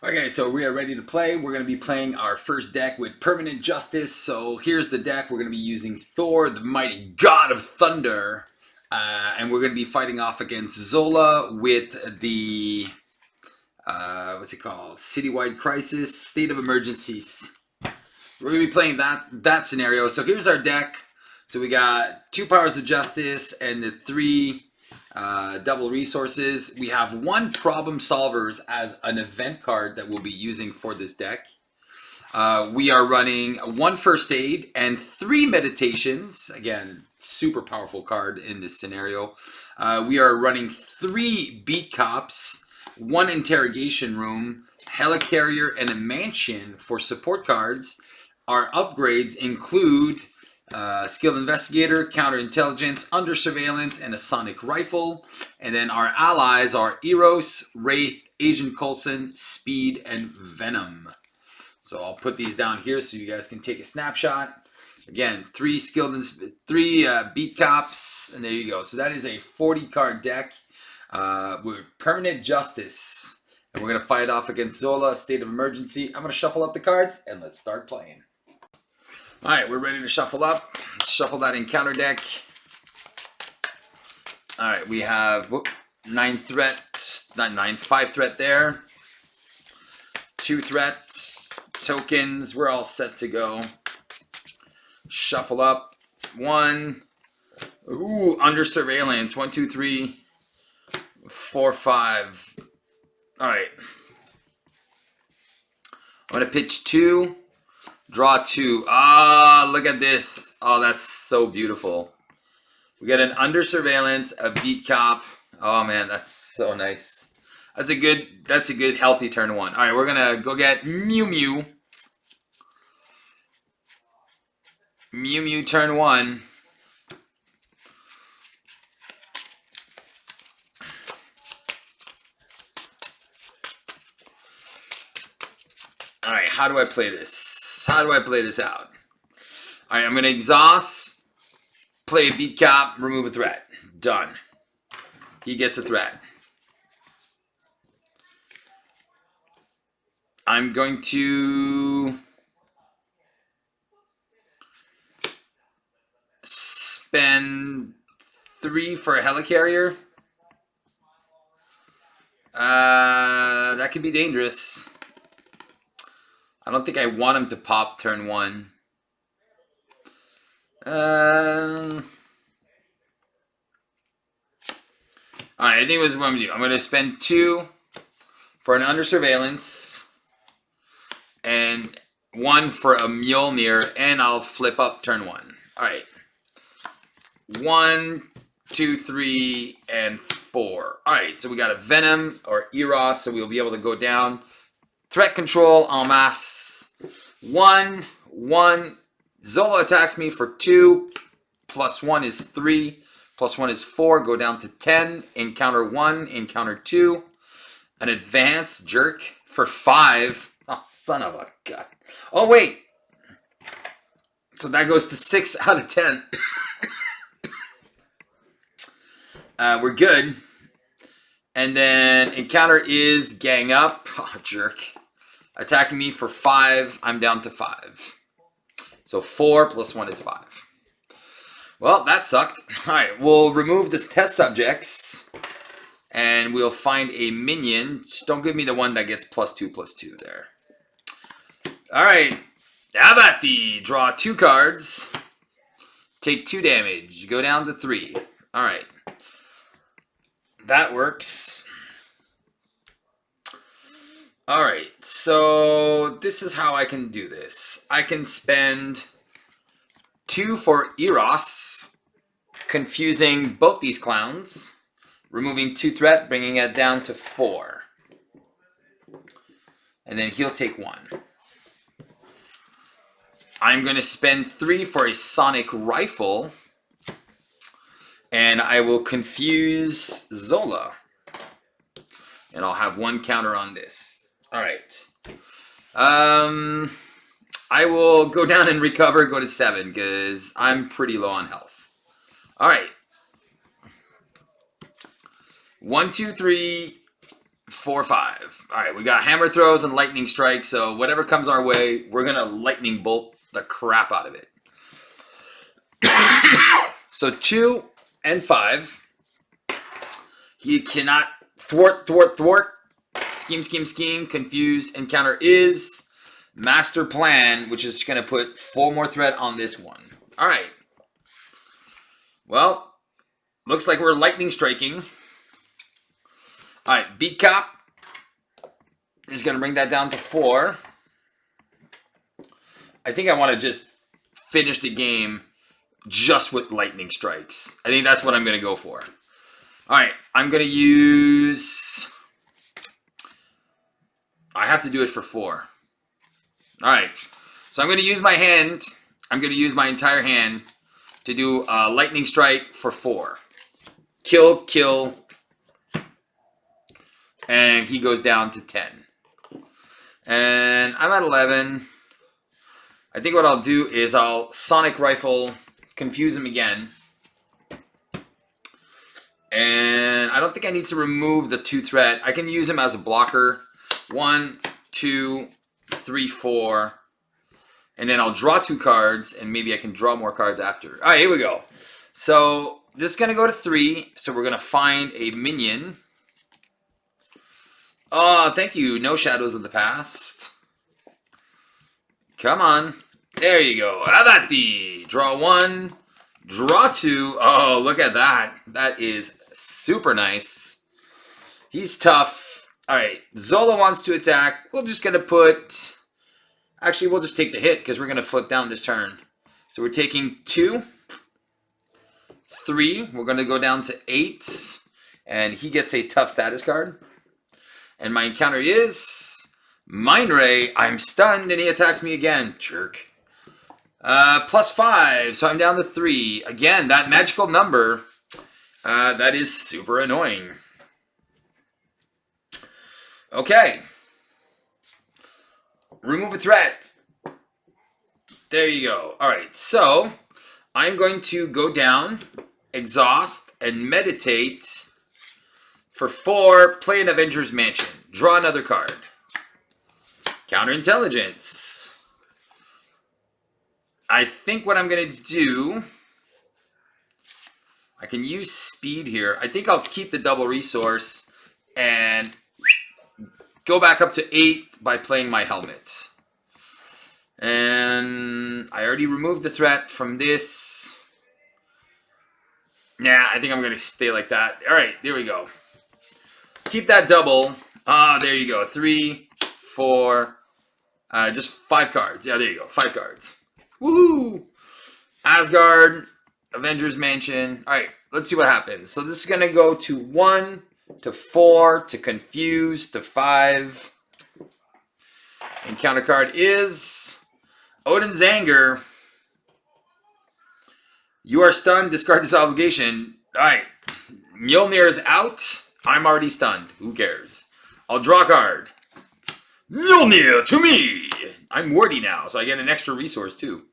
Okay, so we are ready to play. We're going to be playing our first deck with Permanent Justice. So here's the deck. We're going to be using Thor, the mighty god of thunder. And we're going to be fighting off against Zola with the, what's it called? Citywide Crisis, State of Emergencies. We're going to be playing that scenario. So here's our deck. So we got 2 Powers of Justice and the 3 double resources. We have 1 Problem Solvers as an event card that we'll be using for this deck. We are running 1 First Aid and 3 Meditations. Again, super powerful card in this scenario. We are running 3 Beat Cops, 1 Interrogation Room, Helicarrier, and a Mansion for support cards. Our upgrades include Skilled Investigator, Counterintelligence, Under Surveillance, and a Sonic Rifle. And then our allies are Eros, Wraith, Agent Coulson, Speed, and Venom. So I'll put these down here so you guys can take a snapshot. Again, 3 Beat Cops, and there you go. So that is a 40-card deck with Permanent Justice. And we're going to fight off against Zola, State of Emergency. I'm going to shuffle up the cards, and let's start playing. Alright, we're ready to shuffle up. Let's shuffle that encounter deck. Alright, we have 5 threat there. 2 threats, tokens, we're all set to go. Shuffle up. 1. Ooh, Under Surveillance. 1, 2, 3, 4, 5. Alright. I'm going to pitch 2. Draw 2. Ah, look at this. Oh, that's so beautiful. We got an Under Surveillance, a Beat Cop. Oh man, that's so nice. That's a good healthy turn 1. All right, we're gonna go get Mew Mew. Mew Mew turn 1. All right, how do I play this? How do I play this out? All right, I'm going to exhaust, play a Beat Cop, remove a threat. Done. He gets a threat. I'm going to spend 3 for a Helicarrier. That could be dangerous. I don't think I want him to pop turn 1. Alright, I think what I'm going to do. I'm going to spend 2 for an Under Surveillance and 1 for a Mjolnir, and I'll flip up turn 1. Alright. 1, 2, 3, and 4. Alright, so we got a Venom or Eros, so we'll be able to go down. Threat control en masse. 1, 1. Zola attacks me for 2. Plus 1 is 3. Plus 1 is 4. Go down to 10. Encounter 1. Encounter 2. An advance jerk for 5. Oh, son of a gun. Oh, wait. So that goes to 6 out of 10. We're good. And then encounter is gang up. Oh, jerk. Attacking me for 5. I'm down to 5. So 4 plus 1 is 5. Well, that sucked. Alright, we'll remove this test subjects. And we'll find a minion. Just don't give me the one that gets +2/+2 there. Alright. Abati. Draw 2 cards. Take 2 damage. Go down to 3. Alright. That works. Alright, so this is how I can do this. I can spend 2 for Eros, confusing both these clowns, removing 2 threat, bringing it down to 4. And then he'll take 1. I'm going to spend 3 for a Sonic Rifle, and I will confuse Zola. And I'll have 1 counter on this. Alright. I will go down and recover, go to 7, because I'm pretty low on health. Alright. 1, 2, 3, 4, 5. All right, we got hammer throws and lightning strikes. So whatever comes our way, we're gonna lightning bolt the crap out of it. So 2 and 5. He cannot thwart. Scheme, scheme, scheme. Confuse. Encounter is master plan, which is going to put 4 more threat on this one. All right. Well, looks like we're lightning striking. All right, beat cop is going to bring that down to 4. I think I want to just finish the game just with lightning strikes. I think that's what I'm going to go for. All right, I'm going to use... I have to do it for 4. All right, so I'm going to use my hand. I'm going to use my entire hand to do a lightning strike for 4. Kill, kill. And he goes down to 10. And I'm at 11. I think what I'll do is I'll sonic rifle, confuse him again. And I don't think I need to remove the 2 threat. I can use him as a blocker. 1, 2, 3, 4. And then I'll draw 2 cards, and maybe I can draw more cards after. All right, here we go. So this is going to go to 3. So we're going to find a minion. Oh, thank you. No Shadows of the Past. Come on. There you go. Avati. Draw 1. Draw 2. Oh, look at that. That is super nice. He's tough. All right. Zola wants to attack. We're just going to put... Actually, we'll just take the hit because we're going to flip down this turn. So we're taking 2. 3. We're going to go down to 8. And he gets a tough status card. And my encounter is... Mind Ray. I'm stunned and he attacks me again. Jerk. Plus 5, so I'm down to 3. Again, that magical number, that is super annoying. Okay. Remove a threat. There you go. All right, so I'm going to go down, exhaust, and meditate for 4, play an Avengers Mansion. Draw another card. Counterintelligence. I think what I'm going to do, I can use speed here. I think I'll keep the double resource and go back up to 8 by playing my helmet. And I already removed the threat from this. Yeah, I think I'm going to stay like that. All right, there we go. Keep that double. Ah, there you go. 3, 4, just 5 cards. Yeah, there you go. 5 cards. Woohoo! Asgard, Avengers Mansion. All right, let's see what happens. So this is going to go to 1, to 4, to confuse, to 5. Encounter card is Odin's Anger. You are stunned. Discard this obligation. All right. Mjolnir is out. I'm already stunned. Who cares? I'll draw a card. Mjolnir to me. I'm wordy now, so I get an extra resource too.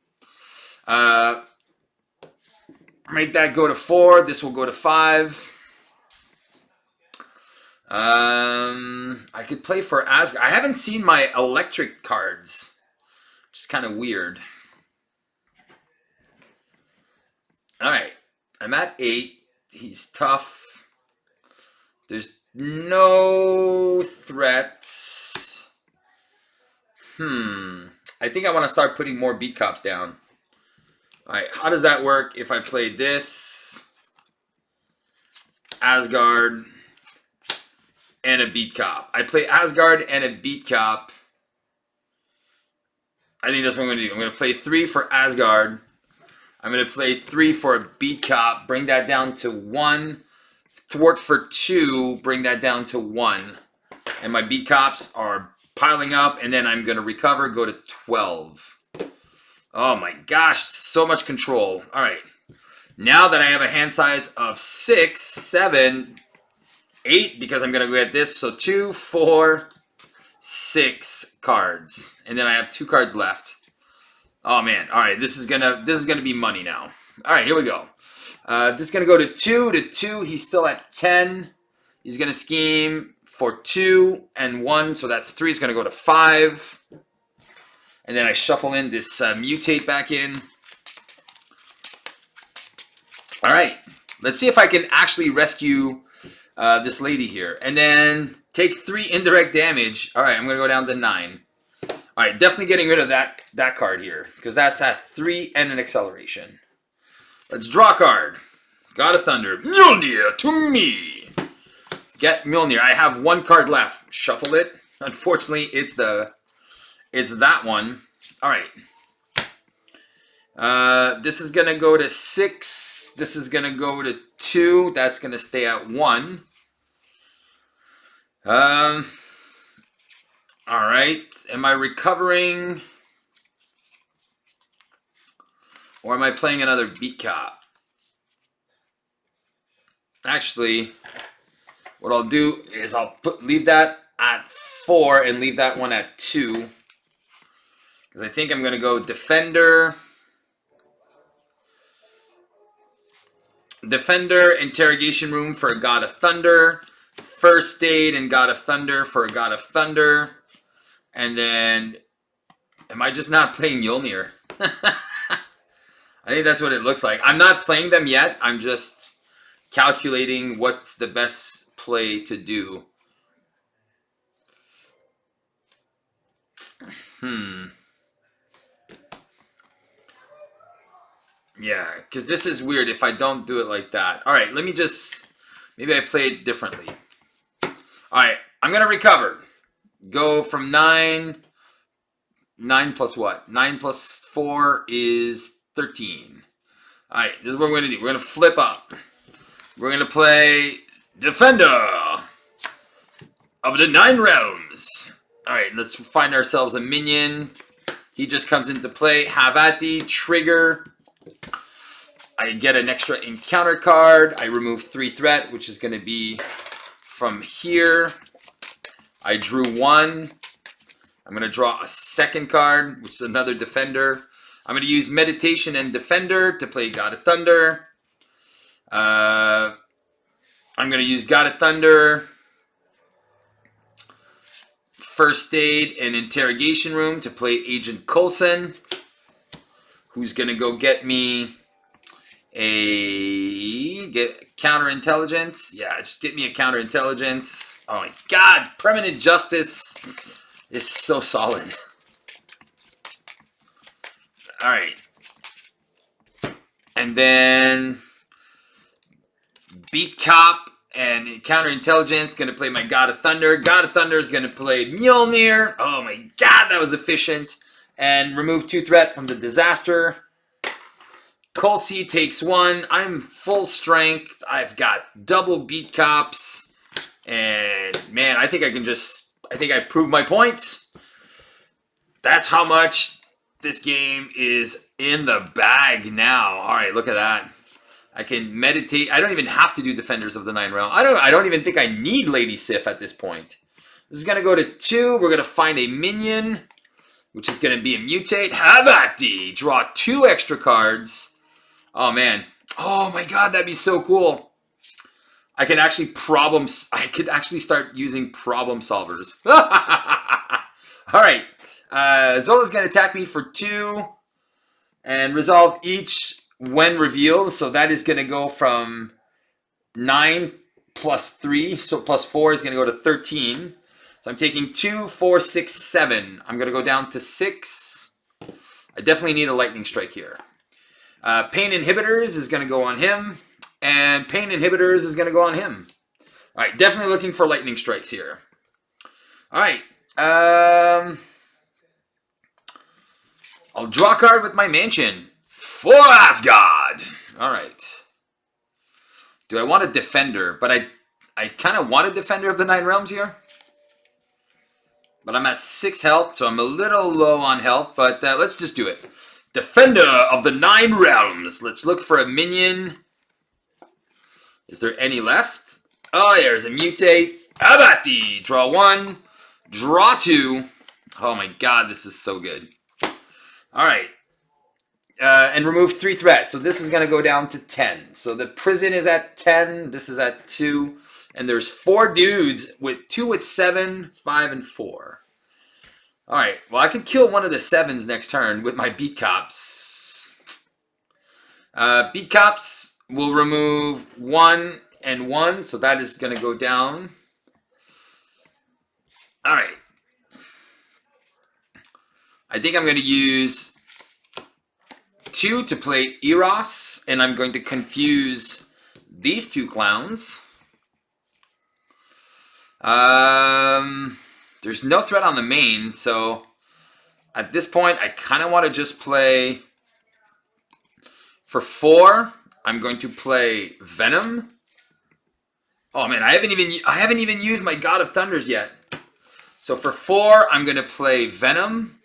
Make that go to 4. This will go to 5. I could play for Asgard. I haven't seen my electric cards, which is kind of weird. All right, I'm at 8. He's tough. There's no threats. I think I want to start putting more beat cops down. All right, how does that work if I play this, Asgard, and a beat cop? I play Asgard and a beat cop. I think that's what I'm going to do. I'm going to play 3 for Asgard. I'm going to play 3 for a beat cop. Bring that down to 1. Thwart for 2. Bring that down to 1. And my beat cops are piling up. And then I'm going to recover. Go to 12. Oh my gosh. So much control. All right. Now that I have a hand size of 6, 7, 8. Because I'm going to get this. So 2, 4, 6 cards. And then I have 2 cards left. Oh man, all right, this is gonna be money now. All right, here we go. This is gonna go to 2 to 2. He's still at 10. He's gonna scheme for 2 and 1. So that's 3 is going to go to 5. And then I shuffle in this mutate back in. All right. Let's see if I can actually rescue this lady here. And then take 3 indirect damage. All right, I'm going to go down to 9. All right, definitely getting rid of that card here. Because that's at 3 and an acceleration. Let's draw a card. God of Thunder. Mjolnir to me. Get Mjolnir. I have 1 card left. Shuffle it. Unfortunately, it's that one. All right. This is going to go to 6. This is going to go to 2. That's going to stay at 1. All right. Am I recovering? Or am I playing another beat cop? Actually, what I'll do is I'll leave that at 4 and leave that one at 2. Because I think I'm going to go Defender. Defender, Interrogation Room for a God of Thunder. First Aid and God of Thunder for a God of Thunder. And then, am I just not playing Mjolnir? I think that's what it looks like. I'm not playing them yet. I'm just calculating what's the best play to do. Yeah, because this is weird if I don't do it like that. All right, let me just... Maybe I play it differently. All right, I'm going to recover. Go from 9... 9 plus what? 9 plus 4 is 13. All right, this is what we're going to do. We're going to flip up. We're going to play Defender of the 9 Realms. All right, let's find ourselves a minion. He just comes into play. Have at thee. Trigger. I get an extra encounter card. I remove 3 threat, which is going to be from here. I drew 1. I'm going to draw a second card, which is another Defender. I'm going to use Meditation and Defender to play God of Thunder. I'm going to use God of Thunder, First Aid, and Interrogation Room to play Agent Coulson, who's going to go get me a counterintelligence. Yeah, just get me a counterintelligence. Oh my God, Permanent Justice is so solid. All right. And then Beat Cop and counterintelligence going to play my God of Thunder. God of Thunder is going to play Mjolnir. Oh my God, that was efficient. And remove 2 threat from the disaster. Colsey takes 1. I'm full strength. I've got double beat cops. And man, I think I proved my points. That's how much this game is in the bag now. All right, look at that. I can meditate. I don't even have to do Defenders of the 9 Realm. I don't even think I need Lady Sif at this point. This is going to go to 2. We're going to find a minion, which is going to be a mutate. Have at thee. Draw 2 extra cards. Oh, man. Oh, my God. That'd be so cool. I could actually start using problem solvers. All right. Zola's going to attack me for 2 and resolve each when revealed. So that is going to go from 9 plus 3. So plus 4 is going to go to 13. So I'm taking 2, 4, 6, 7. I'm going to go down to 6. I definitely need a lightning strike here. Pain Inhibitors is going to go on him. And Pain Inhibitors is going to go on him. All right, definitely looking for lightning strikes here. All right. I'll draw a card with my mansion. For Asgard. All right. Do I want a Defender? But I kind of want a Defender of the 9 Realms here. But I'm at 6 health, so I'm a little low on health. But let's just do it. Defender of the 9 Realms. Let's look for a minion. Is there any left? Oh, there's a mutate. How about thee? Draw 1. Draw 2. Oh my God, this is so good. All right. And remove 3 threats. So this is going to go down to 10. So the prison is at 10. This is at 2. And there's 4 dudes with 2 with 7, 5, and 4. Alright, well I could kill one of the 7s next turn with my beat cops. Beat cops will remove 1 and 1, so that is going to go down. Alright. I think I'm going to use 2 to play Eros, and I'm going to confuse these 2 clowns. There's no threat on the main, so at this point I kind of want to just play for 4. I'm going to play Venom. Oh man, I haven't even used my God of Thunders yet. So for 4, I'm going to play Venom.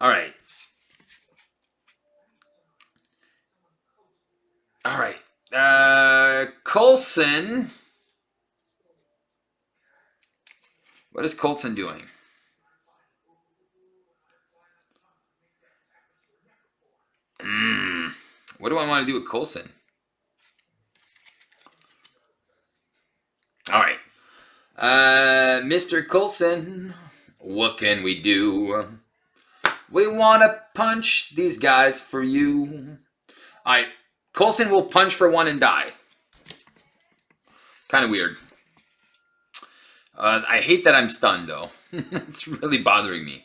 All right. All right. Coulson. What is Coulson doing? What do I want to do with Coulson? All right. Mr. Coulson, what can we do? We want to punch these guys for you. All right. Coulson will punch for 1 and die. Kind of weird. I hate that I'm stunned, though. It's really bothering me.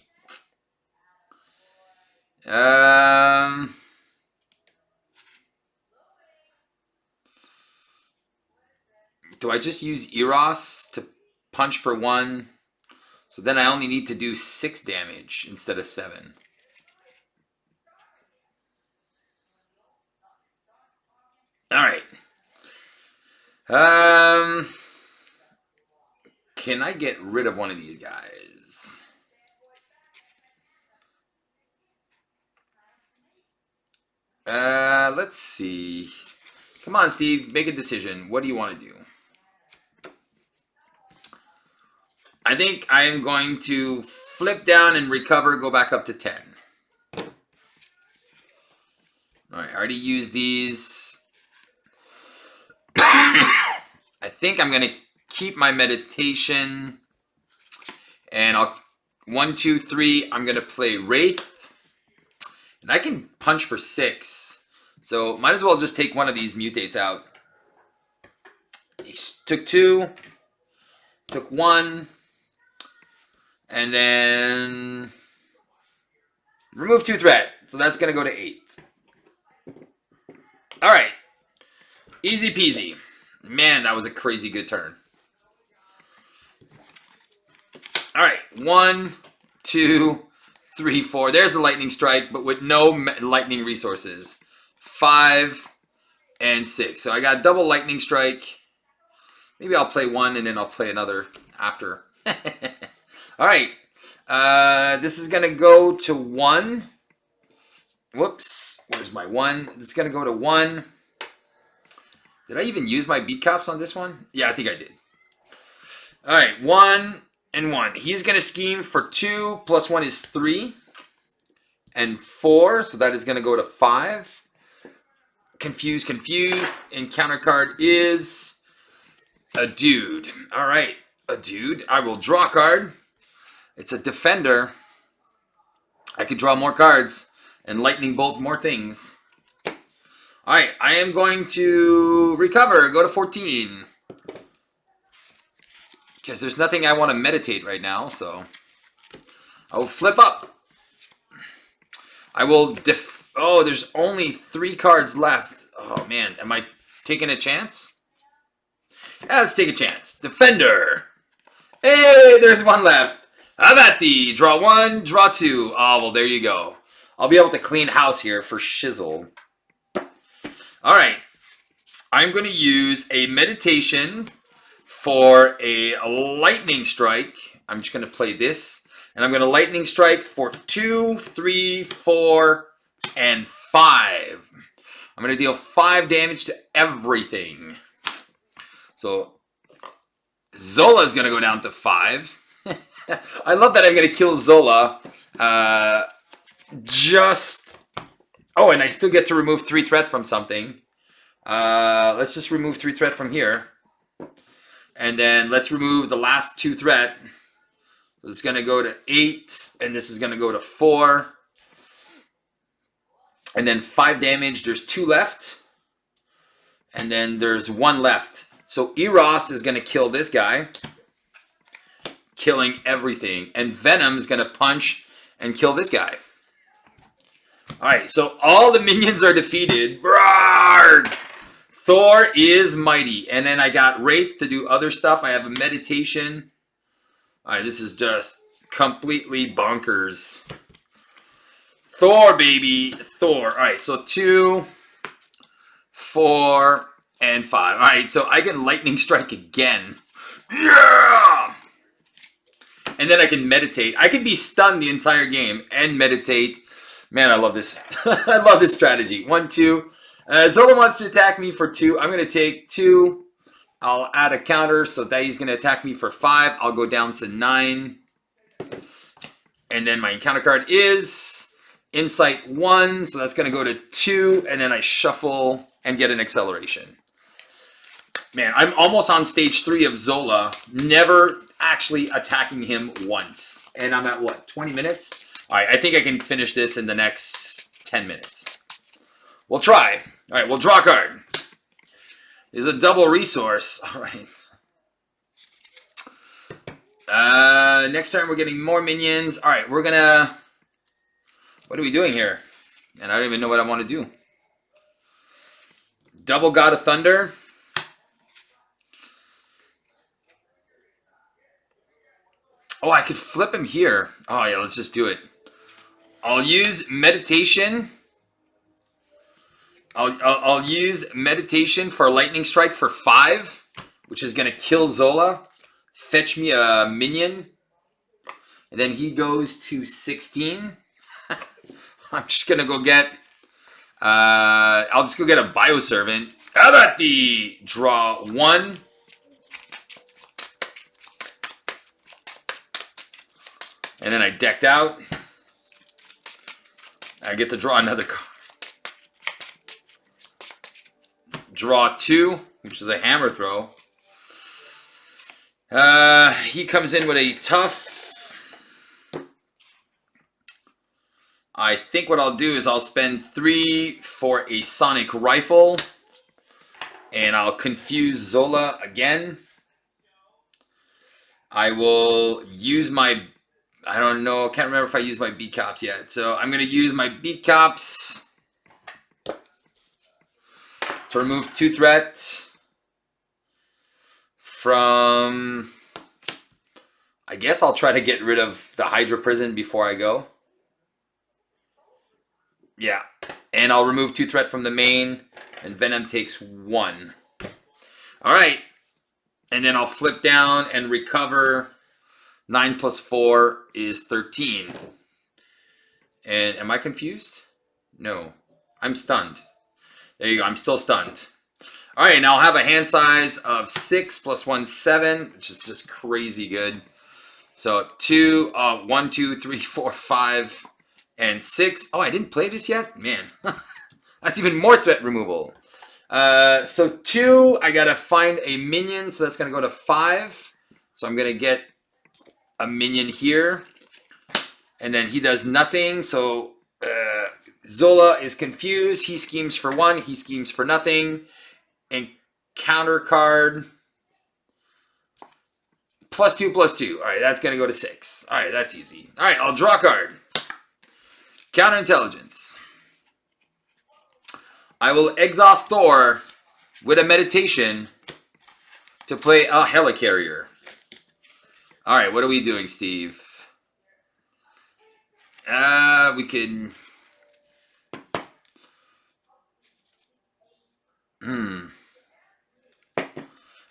Do I just use Eros to punch for 1? So then I only need to do 6 damage instead of 7. Alright. Can I get rid of one of these guys? Let's see. Come on, Steve. Make a decision. What do you want to do? I think I am going to flip down and recover, go back up to 10. Alright, I already used these. I think I'm going to keep my meditation. And I'll 1, 2, 3. I'm going to play Wraith. And I can punch for 6. So might as well just take one of these mutates out. He took 2. Took 1. And then remove 2 threat. So that's going to go to 8. All right. Easy peasy. Man, that was a crazy good turn. All right. 1, 2, 3, 4. There's the lightning strike, but with no lightning resources. 5 and 6. So I got double lightning strike. Maybe I'll play 1 and then I'll play another after. All right. This is going to go to 1. Whoops. Where's my 1? It's going to go to 1. Did I even use my beat cops on this one? Yeah, I think I did. All right. 1 and 1. He's going to scheme for 2 plus 1 is 3. And 4. So that is going to go to 5. Confused, confused. And counter card is a dude. All right. A dude. I will draw a card. It's a defender. I could draw more cards and lightning bolt more things. All right, I am going to recover, go to 14. Because there's nothing I want to meditate right now, so I will flip up. I will oh, there's only 3 cards left. Oh man, am I taking a chance? Yeah, let's take a chance. Defender. Hey, there's 1 left. How about the draw 1, draw 2. Oh, well, there you go. I'll be able to clean house here for shizzle. All right. I'm going to use a meditation for a lightning strike. I'm just going to play this. And I'm going to lightning strike for 2, 3, 4, and 5. I'm going to deal 5 damage to everything. So Zola is going to go down to 5. I love that I'm going to kill Zola. Oh, and I still get to remove 3 threat from something. Let's just remove 3 threat from here. And then let's remove the last 2 threat. This is going to go to 8, and this is going to go to 4. And then 5 damage. There's 2 left. And then there's 1 left. So Eros is going to kill this guy, killing everything. And Venom is going to punch and kill this guy. Alright, so all the minions are defeated. Brrr! Thor is mighty. And then I got Wraith to do other stuff. I have a meditation. Alright, this is just completely bonkers. Thor, baby. Thor. Alright, so 2, 4, and 5. Alright, so I can lightning strike again. Yeah! And then I can meditate. I can be stunned the entire game and meditate. Man, I love this. I love this strategy. 1, 2. Zola wants to attack me for 2. I'm going to take 2. I'll add a counter, so that he's going to attack me for 5. I'll go down to 9. And then my encounter card is Insight 1, so that's going to go to 2. And then I shuffle and get an acceleration. Man, I'm almost on stage 3 of Zola, never actually attacking him once. And I'm at, what, 20 minutes? All right, I think I can finish this in the next 10 minutes. We'll try. All right, we'll draw a card. Is a double resource. All right. Next turn, we're getting more minions. All right, we're going to... What are we doing here? And I don't even know what I want to do. Double God of Thunder. Oh, I could flip him here. Oh, yeah, let's just do it. I'll use meditation. I'll use meditation for a lightning strike for 5, which is going to kill Zola. Fetch me a minion. And then he goes to 16. I'm just going to go get... I'll just go get a Bioservant. How about the draw 1? And then I decked out. I get to draw another card. Draw 2, which is a hammer throw. He comes in with a tough. I think what I'll do is I'll spend 3 for a sonic rifle. And I'll confuse Zola again. I will use my... I don't know. I can't remember if I used my beat cops yet. So I'm going to use my beat cops to remove 2 threats from... I guess I'll try to get rid of the Hydra prison before I go. Yeah. And I'll remove 2 threat from the main. And Venom takes 1. All right. And then I'll flip down and recover... 9 plus 4 is 13. And am I confused? No. I'm stunned. There you go. I'm still stunned. All right. Now I'll have a hand size of 6 plus 1, 7, which is just crazy good. So 2, 1, 2, 3, 4, 5, and 6. Oh, I didn't play this yet? Man. That's even more threat removal. So 2, I got to find a minion. So that's going to go to 5. So I'm going to get a minion here, and then he does nothing. So Zola is confused. He schemes for 1. He schemes for nothing. And counter card +2 +2. All right, that's gonna go to 6. All right, that's easy. All right, I'll draw a card. Counter intelligence. I will exhaust Thor with a meditation to play a helicarrier. All right, what are we doing, Steve? We can...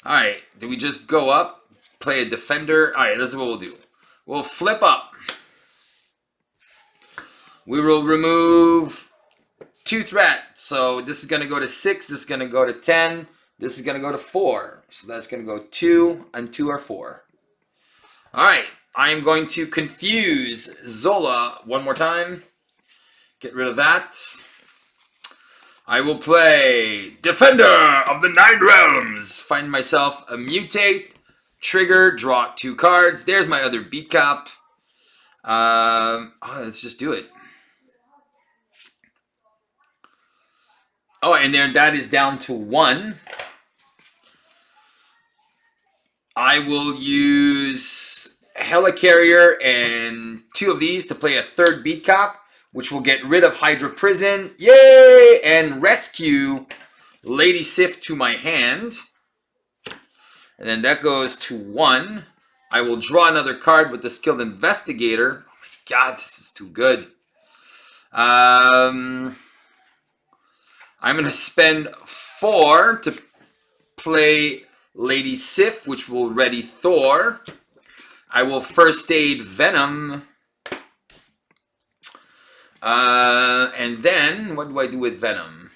All right, do we just go up, play a defender? All right, this is what we'll do. We'll flip up. We will remove 2 threat. So this is going to go to 6. This is going to go to 10. This is going to go to 4. So that's going to go 2 and 2 are 4. All right, I am going to confuse Zola one more time. Get rid of that. I will play Defender of the Nine Realms. Find myself a mutate. Trigger, draw 2 cards. There's my other beat cop. Let's just do it. Oh, and there, that is down to 1. I will use Helicarrier and 2 of these to play a 3rd beat cop, which will get rid of Hydra Prison. Yay! And rescue Lady Sif to my hand. And then that goes to 1. I will draw another card with the Skilled Investigator. Oh my god, this is too good. I'm going to spend 4 to play Lady Sif, which will ready Thor. I will first aid Venom. And then, what do I do with Venom?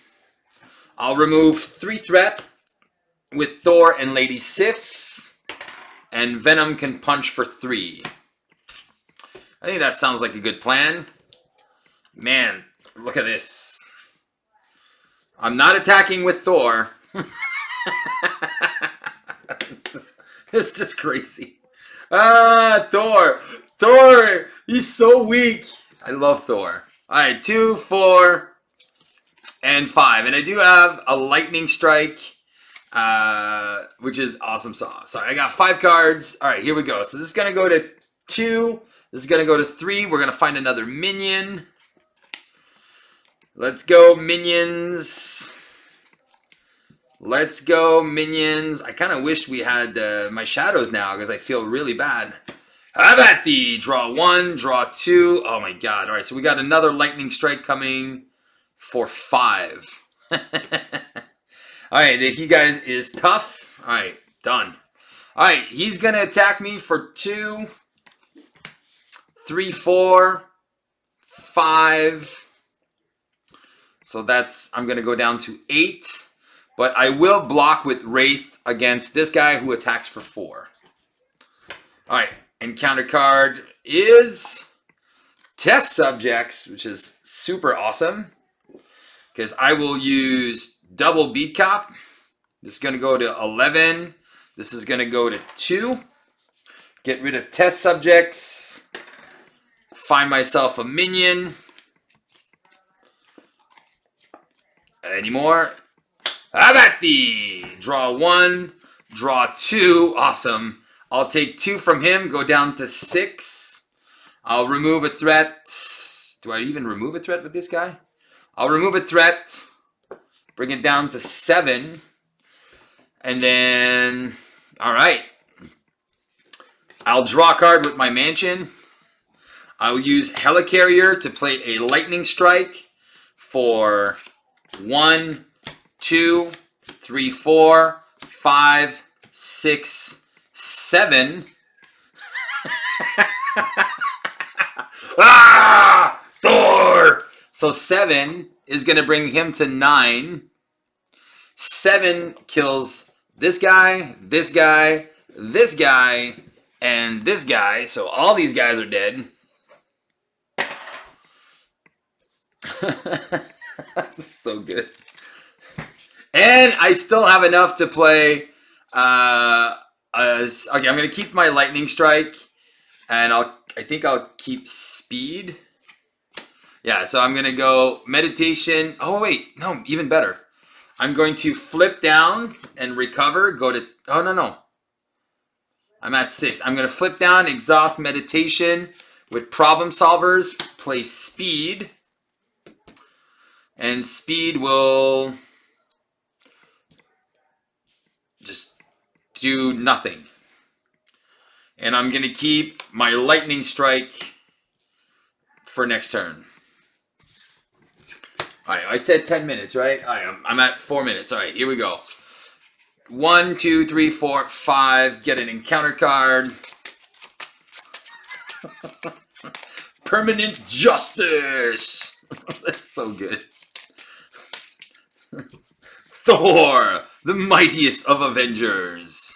I'll remove 3 threat with Thor and Lady Sif. And Venom can punch for 3. I think that sounds like a good plan. Man, look at this. I'm not attacking with Thor. It's just crazy. Thor. Thor, he's so weak. I love Thor. Alright, 2, 4, and 5. And I do have a lightning strike, which is awesome sauce. Sorry, I got 5 cards. Alright, here we go. So this is going to go to 2. This is going to go to 3. We're going to find another minion. Let's go, minions. Let's go, minions. I kind of wish we had my shadows now because I feel really bad. How about the draw 1, draw 2. Oh my god. All right, so we got another lightning strike coming for 5. All right, he guys is tough. All right, done. All right, he's going to attack me for 2, 3, 4, 5. So that's, I'm going to go down to 8. But I will block with Wraith against this guy who attacks for 4. Alright, encounter card is Test Subjects, which is super awesome. Because I will use double Beat Cop. This is going to go to 11. This is going to go to 2. Get rid of Test Subjects. Find myself a minion. Any more? How about the draw 1, draw 2. Awesome. I'll take 2 from him, go down to 6. I'll remove a threat. Do I even remove a threat with this guy? I'll remove a threat. Bring it down to 7. And then, all right. I'll draw a card with my mansion. I'll use Helicarrier to play a lightning strike for 1, 2, 3, 4, 5, 6, 7. Thor! So 7 is going to bring him to 9. 7 kills this guy, this guy, this guy, and this guy. So all these guys are dead. That's so good. And I still have enough to play. Okay, I'm gonna keep my lightning strike, and I think I'll keep speed. Yeah, so I'm gonna go meditation. Oh wait, no, even better. I'm going to flip down and recover. Go to no. I'm at 6. I'm gonna flip down, exhaust meditation with problem solvers. Play speed, and speed will just do nothing. And I'm going to keep my lightning strike for next turn. Alright, I said 10 minutes, right? Alright, I'm at 4 minutes. Alright, here we go. 1, 2, 3, 4, 5. Get an encounter card. Permanent Justice! That's so good. Thor, the mightiest of Avengers.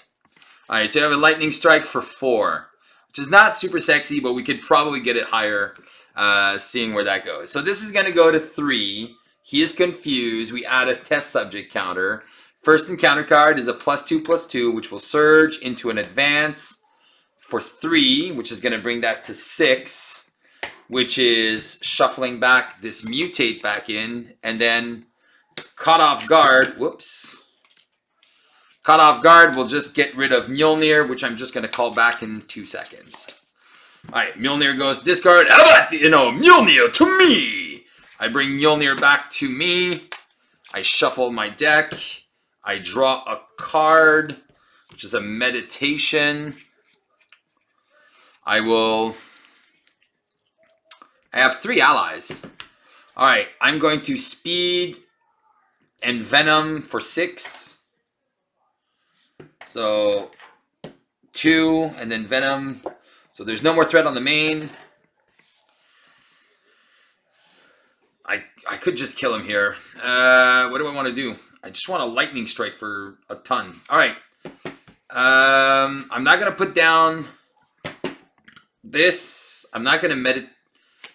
Alright, so I have a lightning strike for 4. Which is not super sexy, but we could probably get it higher, seeing where that goes. So this is going to go to 3. He is confused. We add a test subject counter. First encounter card is a +2/+2, which will surge into an advance for 3, which is going to bring that to 6, which is shuffling back this mutate back in, and then caught off guard. Whoops. Caught off guard will just get rid of Mjolnir, which I'm just going to call back in 2 seconds. All right, Mjolnir goes discard. How about Mjolnir to me? I bring Mjolnir back to me. I shuffle my deck. I draw a card, which is a meditation. I have 3 allies. All right, I'm going to speed and venom for 6. So 2 and then venom. So there's no more threat on the main. I could just kill him here. What do I want to do? I just want a lightning strike for a ton. All right. I'm not going to put down this. I'm not going to meditate.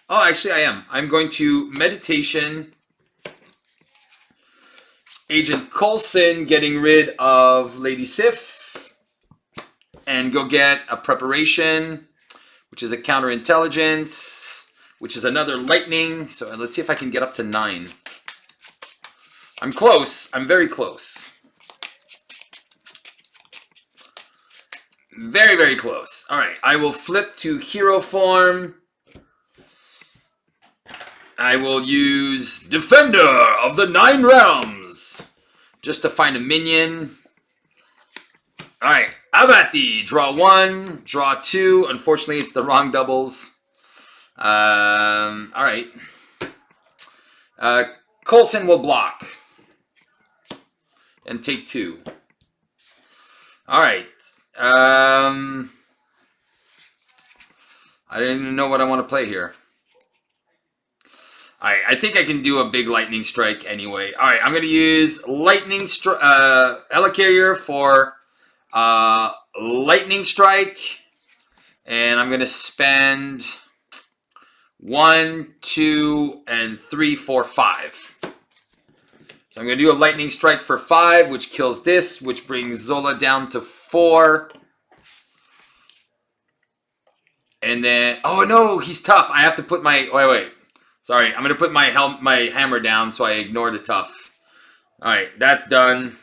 Oh, actually I am. I'm going to meditation. Agent Coulson getting rid of Lady Sif. And go get a preparation, which is a counterintelligence, which is another lightning. So let's see if I can get up to 9. I'm close. I'm very close. Very, very close. All right. I will flip to hero form. I will use Defender of the 9 Realms just to find a minion. All right. How about the draw 1, draw 2. Unfortunately, it's the wrong doubles. All right. Coulson will block and take 2. All right. I don't even know what I want to play here. All right, I think I can do a big lightning strike anyway. All right, I'm going to use lightning helicarrier for lightning strike, and I'm going to spend 1, 2, and 3, 4, 5. So I'm going to do a lightning strike for 5, which kills this, which brings Zola down to 4. And then, oh no, he's tough. I have to put my, wait. Sorry, I'm going to put my hammer down so I ignore the tough. All right, that's done.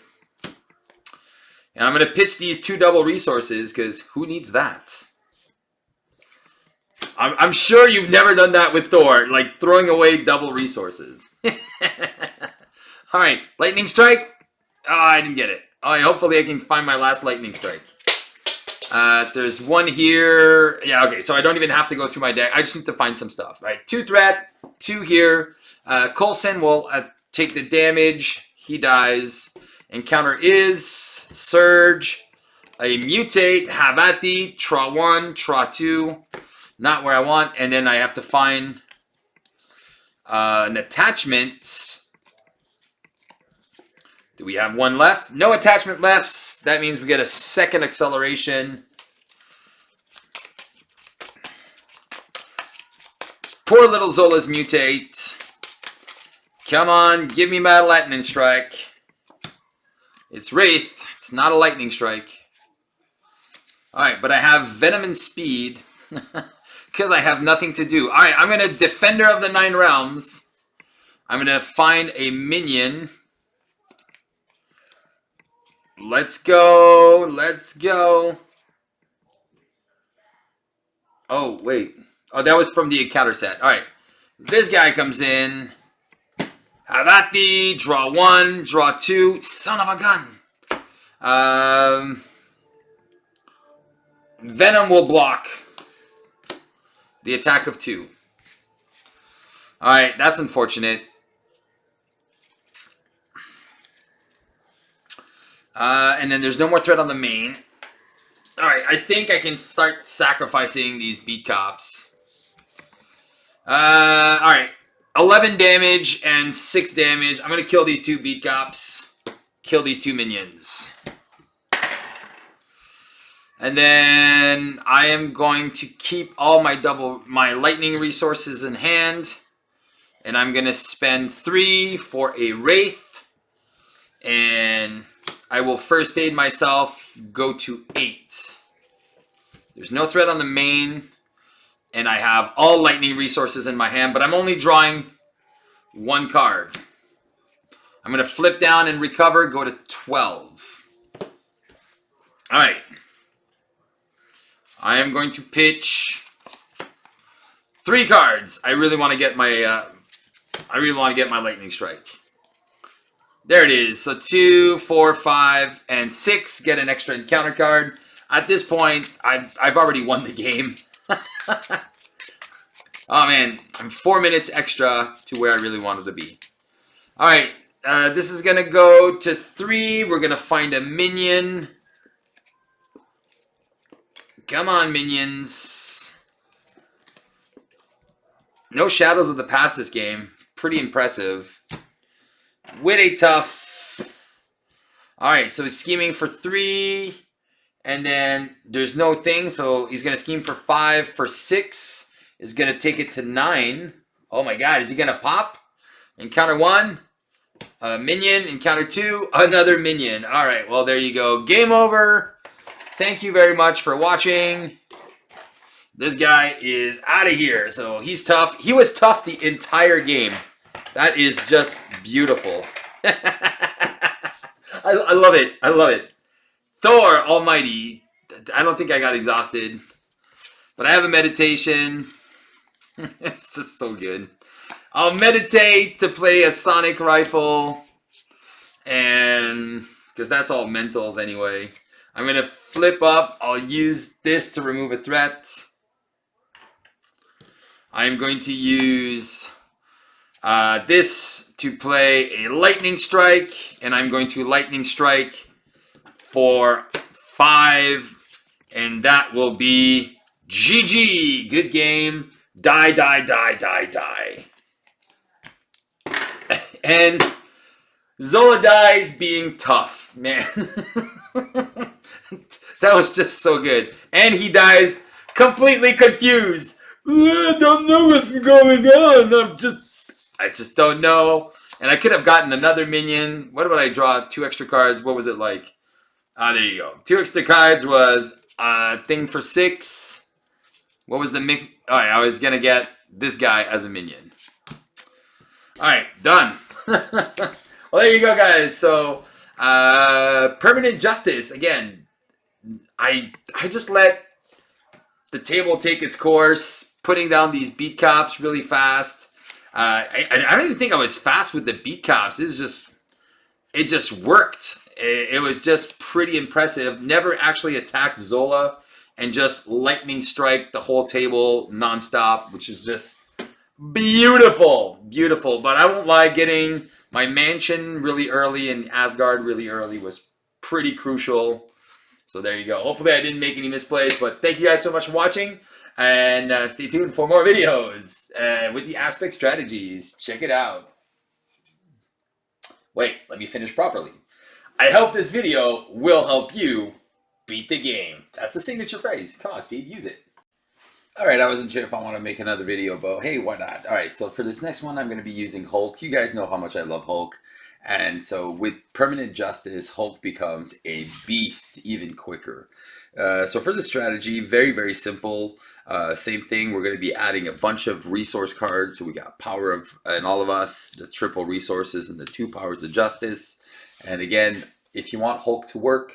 And I'm going to pitch these 2 double resources because who needs that? I'm sure you've never done that with Thor, like throwing away double resources. All right, lightning strike. Oh, I didn't get it. All right, hopefully I can find my last lightning strike. There's 1 here. Yeah, okay, so I don't even have to go through my deck. I just need to find some stuff. All right, 2 threat, 2 here. Coulson will take the damage. He dies. Encounter is Surge, a mutate, Havati, Tra 1, Tra 2. Not where I want. And then I have to find an attachment. Do we have 1 left? No attachment left. That means we get a second acceleration. Poor little Zola's mutate. Come on, give me my lightning strike. It's Wraith. It's not a lightning strike. Alright, but I have Venom and Speed. Because I have nothing to do. Alright, I'm going to Defender of the 9 Realms. I'm going to find a minion. Let's go. Let's go. Oh, wait. Oh, that was from the encounter set. Alright. This guy comes in. Havati. Draw 1. Draw 2. Son of a gun. Venom will block the attack of 2. Alright, that's unfortunate. And then there's no more threat on the main. Alright, I think I can start sacrificing these beat cops. Alright, 11 damage and 6 damage. I'm going to kill these 2 beat cops. Kill these 2 minions. And then I am going to keep all my lightning resources in hand. And I'm going to spend 3 for a Wraith. And I will first aid myself, go to 8. There's no threat on the main. And I have all lightning resources in my hand, but I'm only drawing 1 card. I'm going to flip down and recover, go to 12. All right. I am going to pitch 3 cards. I really want to get my lightning strike. There it is. So 2, 4, 5, and 6 get an extra encounter card. At this point, I've already won the game. Oh man, I'm 4 minutes extra to where I really wanted to be. All right, this is gonna go to 3. We're gonna find a minion. Come on, minions. No Shadows of the Past this game. Pretty impressive. With a tough. All right, so he's scheming for 3. And then there's no thing, so he's going to scheme for 5. For 6 is going to take it to 9. Oh my god, is he going to pop? Encounter 1. Minion. Encounter 2. Another minion. All right, well, there you go. Game over. Thank you very much for watching. This guy is out of here. So he's tough. He was tough the entire game. That is just beautiful. I love it. I love it. Thor Almighty. I don't think I got exhausted. But I have a meditation. It's just so good. I'll meditate to play a sonic rifle. And because that's all mentals anyway. I'm going to flip up. I'll use this to remove a threat. I'm going to use this to play a lightning strike. And I'm going to lightning strike for 5, and that will be GG. Good game. Die, die, die, die, die. And Zola dies being tough, man. That was just so good. And he dies completely confused. I don't know what's going on. I just don't know. And I could have gotten another minion. What did I draw? 2 extra cards. What was it like? There you go. 2 extra cards was a thing for 6. What was the mix? All right, I was going to get this guy as a minion. All right, done. Well, there you go, guys. So, Permanent Justice. Again, I just let the table take its course, putting down these beat cops really fast. I don't even think I was fast with the beat cops. It just worked. It was just pretty impressive. Never actually attacked Zola and just lightning strike the whole table nonstop, which is just beautiful. Beautiful. But I won't lie, getting my mansion really early and Asgard really early was pretty crucial. So there you go. Hopefully I didn't make any misplays, but thank you guys so much for watching. And stay tuned for more videos with the aspect strategies. Check it out. Wait, let me finish properly. I hope this video will help you beat the game. That's a signature phrase. Come on, Steve, use it. All right, I wasn't sure if I want to make another video, but hey, why not? All right, so for this next one, I'm going to be using Hulk. You guys know how much I love Hulk. And so with Permanent Justice, Hulk becomes a beast even quicker. So for the strategy, very, very simple. Same thing, we're going to be adding a bunch of resource cards. So we got Power of, and all of us, the triple resources and the 2 Powers of Justice. And again, if you want Hulk to work,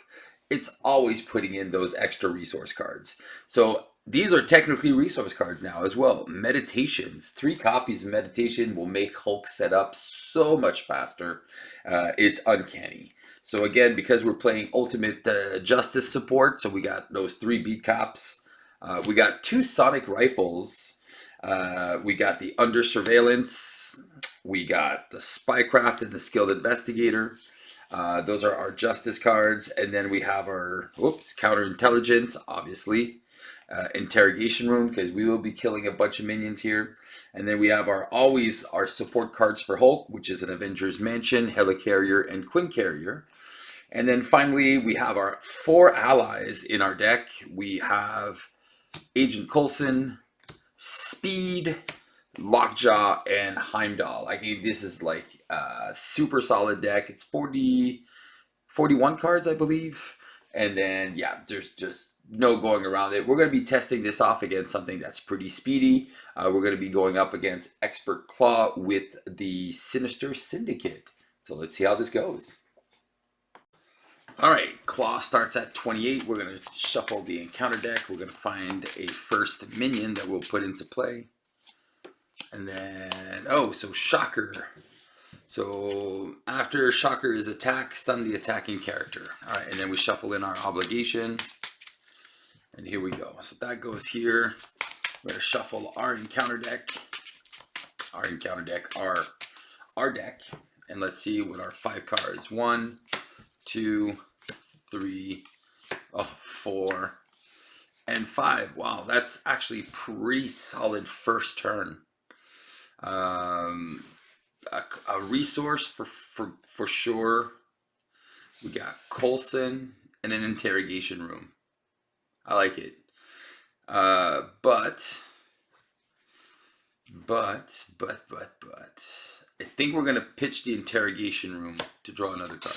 it's always putting in those extra resource cards. So these are technically resource cards now as well. Meditations. 3 copies of Meditation will make Hulk set up so much faster. It's uncanny. So again, because we're playing Ultimate Justice support, so we got those 3 beat cops. We got 2 sonic rifles. We got the Under Surveillance. We got the Spycraft and the Skilled Investigator. Those are our Justice cards. And then we have our, Counterintelligence, obviously. Interrogation Room, because we will be killing a bunch of minions here. And then we have our support cards for Hulk, which is an Avengers Mansion, Helicarrier, and Quinn Carrier. And then finally, we have our 4 allies in our deck. We have Agent Coulson, Speed, Lockjaw, and Heimdall. I think this is like a super solid deck. It's 41 cards, I believe. And then, yeah, there's just no going around it. We're going to be testing this off against something that's pretty speedy. We're going to be going up against Expert Claw with the Sinister Syndicate. So let's see how this goes. All right, Claw starts at 28. We're going to shuffle the encounter deck. We're going to find a first minion that we'll put into play. And then, oh, so Shocker. So after Shocker is attacked, stun the attacking character. All right, and then we shuffle in our obligation. And here we go. So that goes here. We're going to shuffle our encounter deck. Our deck. And let's see what our 5 cards. 1, 2, 3, 4, and 5. Wow, that's actually pretty solid first turn. A resource for sure. We got Coulson and an interrogation room. I like it. But I think we're gonna pitch the interrogation room to draw another card.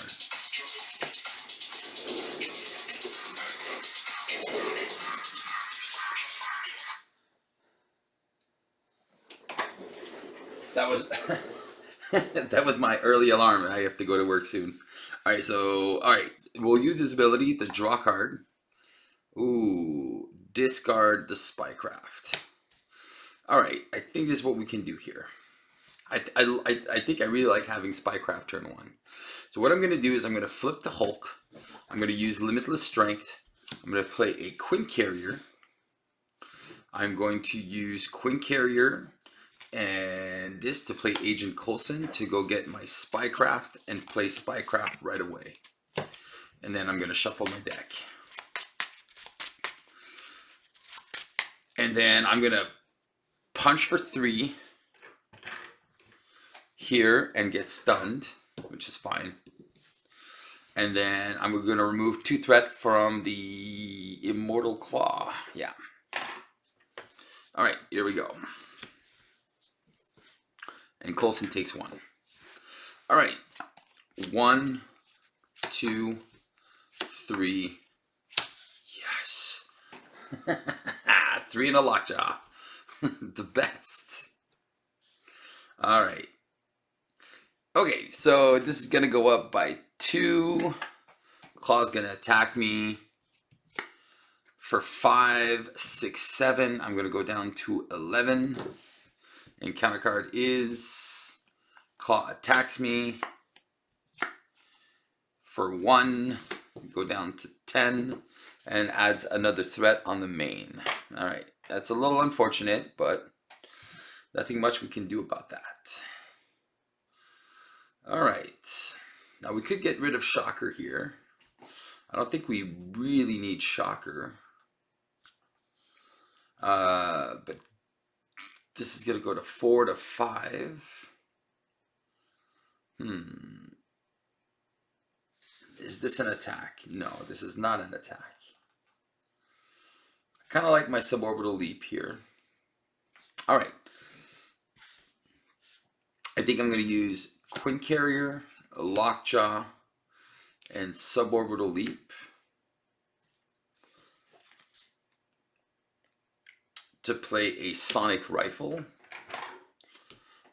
That was that was my early alarm. I have to go to work soon. All right, we'll use this ability to draw a card. Ooh, discard the Spycraft. All right, I think this is what we can do here. I think I really like having Spycraft turn 1. So what I'm going to do is I'm going to flip the Hulk. I'm going to use Limitless Strength. I'm going to play a Quincarrier. I'm going to use Quincarrier and this to play Agent Coulson to go get my Spycraft and play Spycraft right away. And then I'm going to shuffle my deck. And then I'm going to punch for 3 here and get stunned, which is fine. And then I'm going to remove 2 threat from the Immortal Claw. Yeah. All right, here we go. And Coulson takes 1. All right. 1, 2, 3. Yes. 3 and a Lockjaw. The best. All right. Okay, so this is going to go up by 2. Claw's going to attack me for 5, 6, 7. I'm going to go down to 11. And counter card is Claw attacks me for 1. Go down to 10 and adds another threat on the main. All right, that's a little unfortunate, but nothing much we can do about that. All right, now we could get rid of Shocker here. I don't think we really need Shocker. But this is going to go to 4 to 5. Is this an attack? No, this is not an attack. I kind of like my suborbital leap here. All right. I think I'm going to use Quincarrier, Lockjaw, and suborbital leap to play a Sonic Rifle.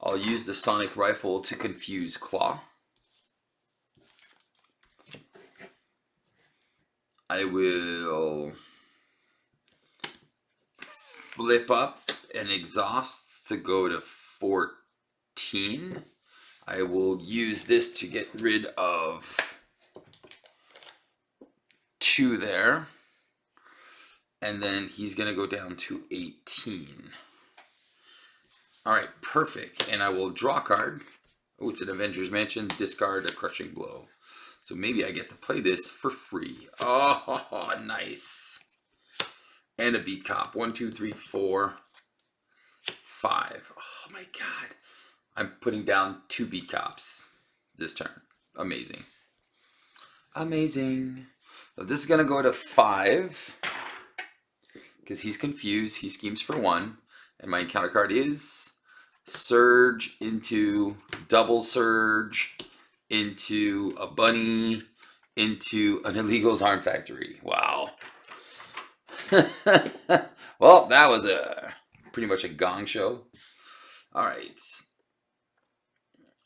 I'll use the Sonic Rifle to confuse Claw. I will flip up and exhaust to go to 14. I will use this to get rid of 2 there. And then he's going to go down to 18. All right, perfect. And I will draw a card. Oh, it's an Avengers Mansion. Discard a Crushing Blow. So maybe I get to play this for free. Oh, nice. And a beat cop. 1, 2, 3, 4, 5. Oh my God. I'm putting down 2 beat cops this turn. Amazing. Amazing. So this is going to go to 5. Because he's confused. He schemes for 1. And my encounter card is surge into double surge into a bunny into an illegal's arm factory. Wow. Well, that was pretty much a gong show. All right.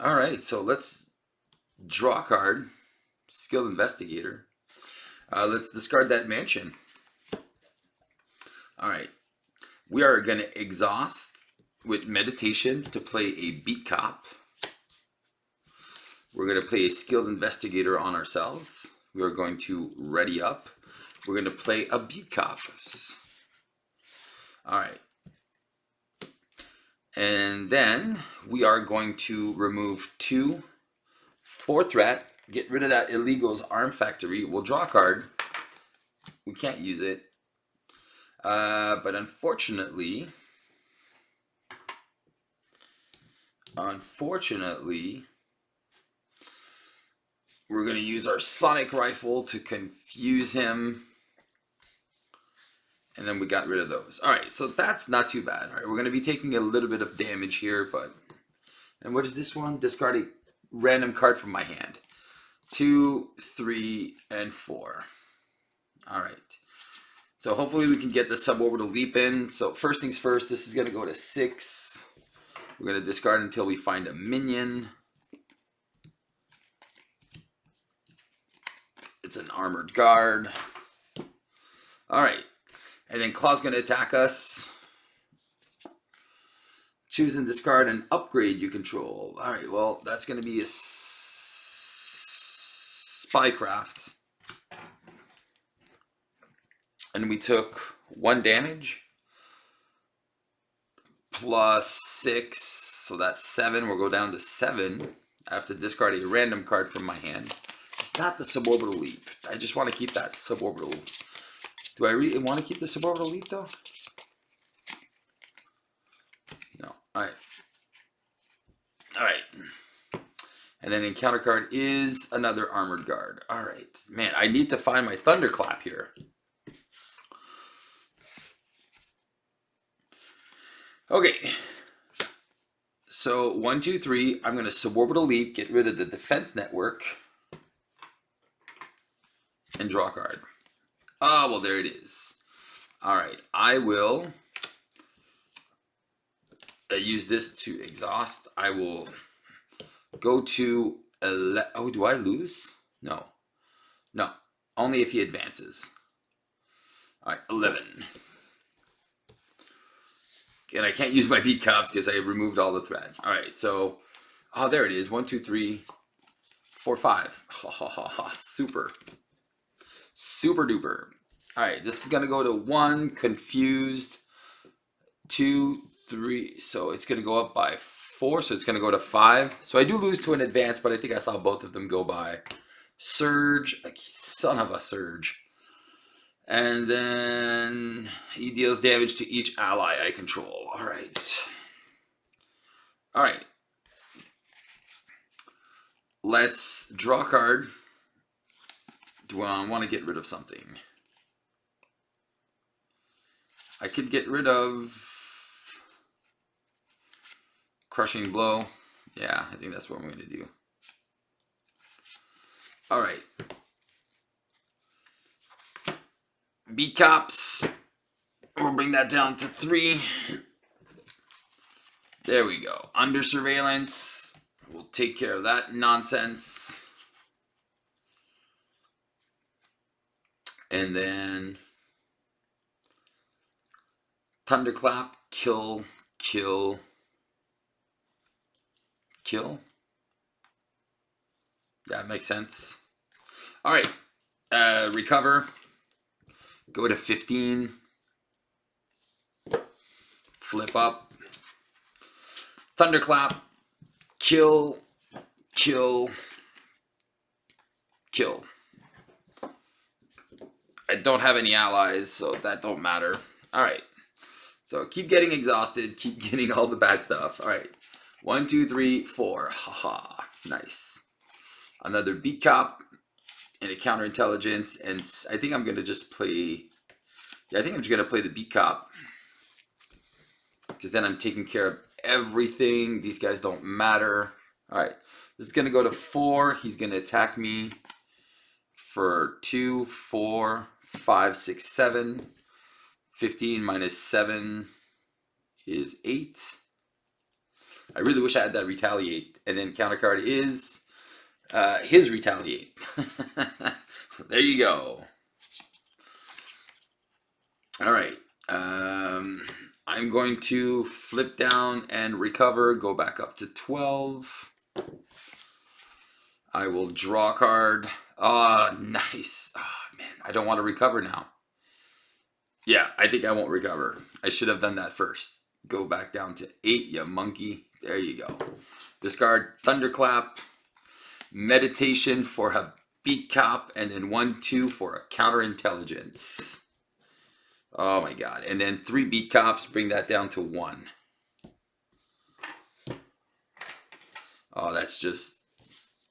All right, so let's draw a card. Skilled investigator. Let's discard that mansion. All right. We are going to exhaust with meditation to play a beat cop. We're going to play a skilled investigator on ourselves. We are going to ready up. We're going to play a beat cop. All right. And then we are going to remove 2 for threat. Get rid of that illegal's arm factory. We'll draw a card. We can't use it. But unfortunately, we're going to use our sonic rifle to confuse him. And then we got rid of those. All right, so that's not too bad. All right, we're going to be taking a little bit of damage here, but... And what is this one? Discard a random card from my hand. 2, 3, and 4. All right. So hopefully we can get the suborbital leap in. So first things first, this is going to go to 6. We're going to discard until we find a minion. It's an armored guard. All right. And then Claw's going to attack us. Choose and discard an upgrade you control. All right, well, that's going to be a spycraft. And we took 1 damage. Plus 6. So that's 7. We'll go down to 7. I have to discard a random card from my hand. It's not the suborbital leap. I just want to keep that suborbital. Do I really want to keep the suborbital leap, though? No. All right. All right. And then encounter card is another armored guard. All right. Man, I need to find my thunderclap here. Okay. So 1, 2, 3. I'm going to suborbital leap, get rid of the defense network, and draw a card. Oh, well, there it is. All right. I will use this to exhaust. I will go to... Oh, do I lose? No. No. Only if he advances. All right. 11. And I can't use my beat cops because I removed all the thread. All right. So, oh, there it is. 1, 2, 3, 4, 5. Super. Super duper. All right, this is going to go to 1, confused, 2, 3. So it's going to go up by 4. So it's going to go to 5. So I do lose to an advance, but I think I saw both of them go by. Surge, son of a surge. And then he deals damage to each ally I control. All right. All right. Let's draw a card. Do I want to get rid of something? I could get rid of Crushing Blow. Yeah, I think that's what I'm going to do. All right. Beat Cops. We'll bring that down to 3. There we go. Under Surveillance. We'll take care of that nonsense. And then Thunderclap, kill, kill, kill. That makes sense. All right, recover. Go to 15. Flip up. Thunderclap, kill, kill, kill. I don't have any allies, so that don't matter. All right. So keep getting exhausted. Keep getting all the bad stuff. All right. 1, 2, 3, 4. Haha. Nice. Another beat cop and a counterintelligence. And I think I'm going to just play... Yeah, I think I'm just going to play the beat cop. Because then I'm taking care of everything. These guys don't matter. All right, this is gonna go to 4. He's gonna attack me for 2, 4, 5, 6, 7. 15 minus 7 is 8. I really wish I had that retaliate. And then counter card is his retaliate. There you go. All right. I'm going to flip down and recover, go back up to 12. I will draw a card. Oh, nice. Oh, man, I don't want to recover now. Yeah, I think I won't recover. I should have done that first. Go back down to 8, you monkey. There you go. Discard Thunderclap, Meditation for a beat cop, and then 1, 2 for a counterintelligence. Oh my god. And then 3 beat cops, bring that down to 1. Oh, that's just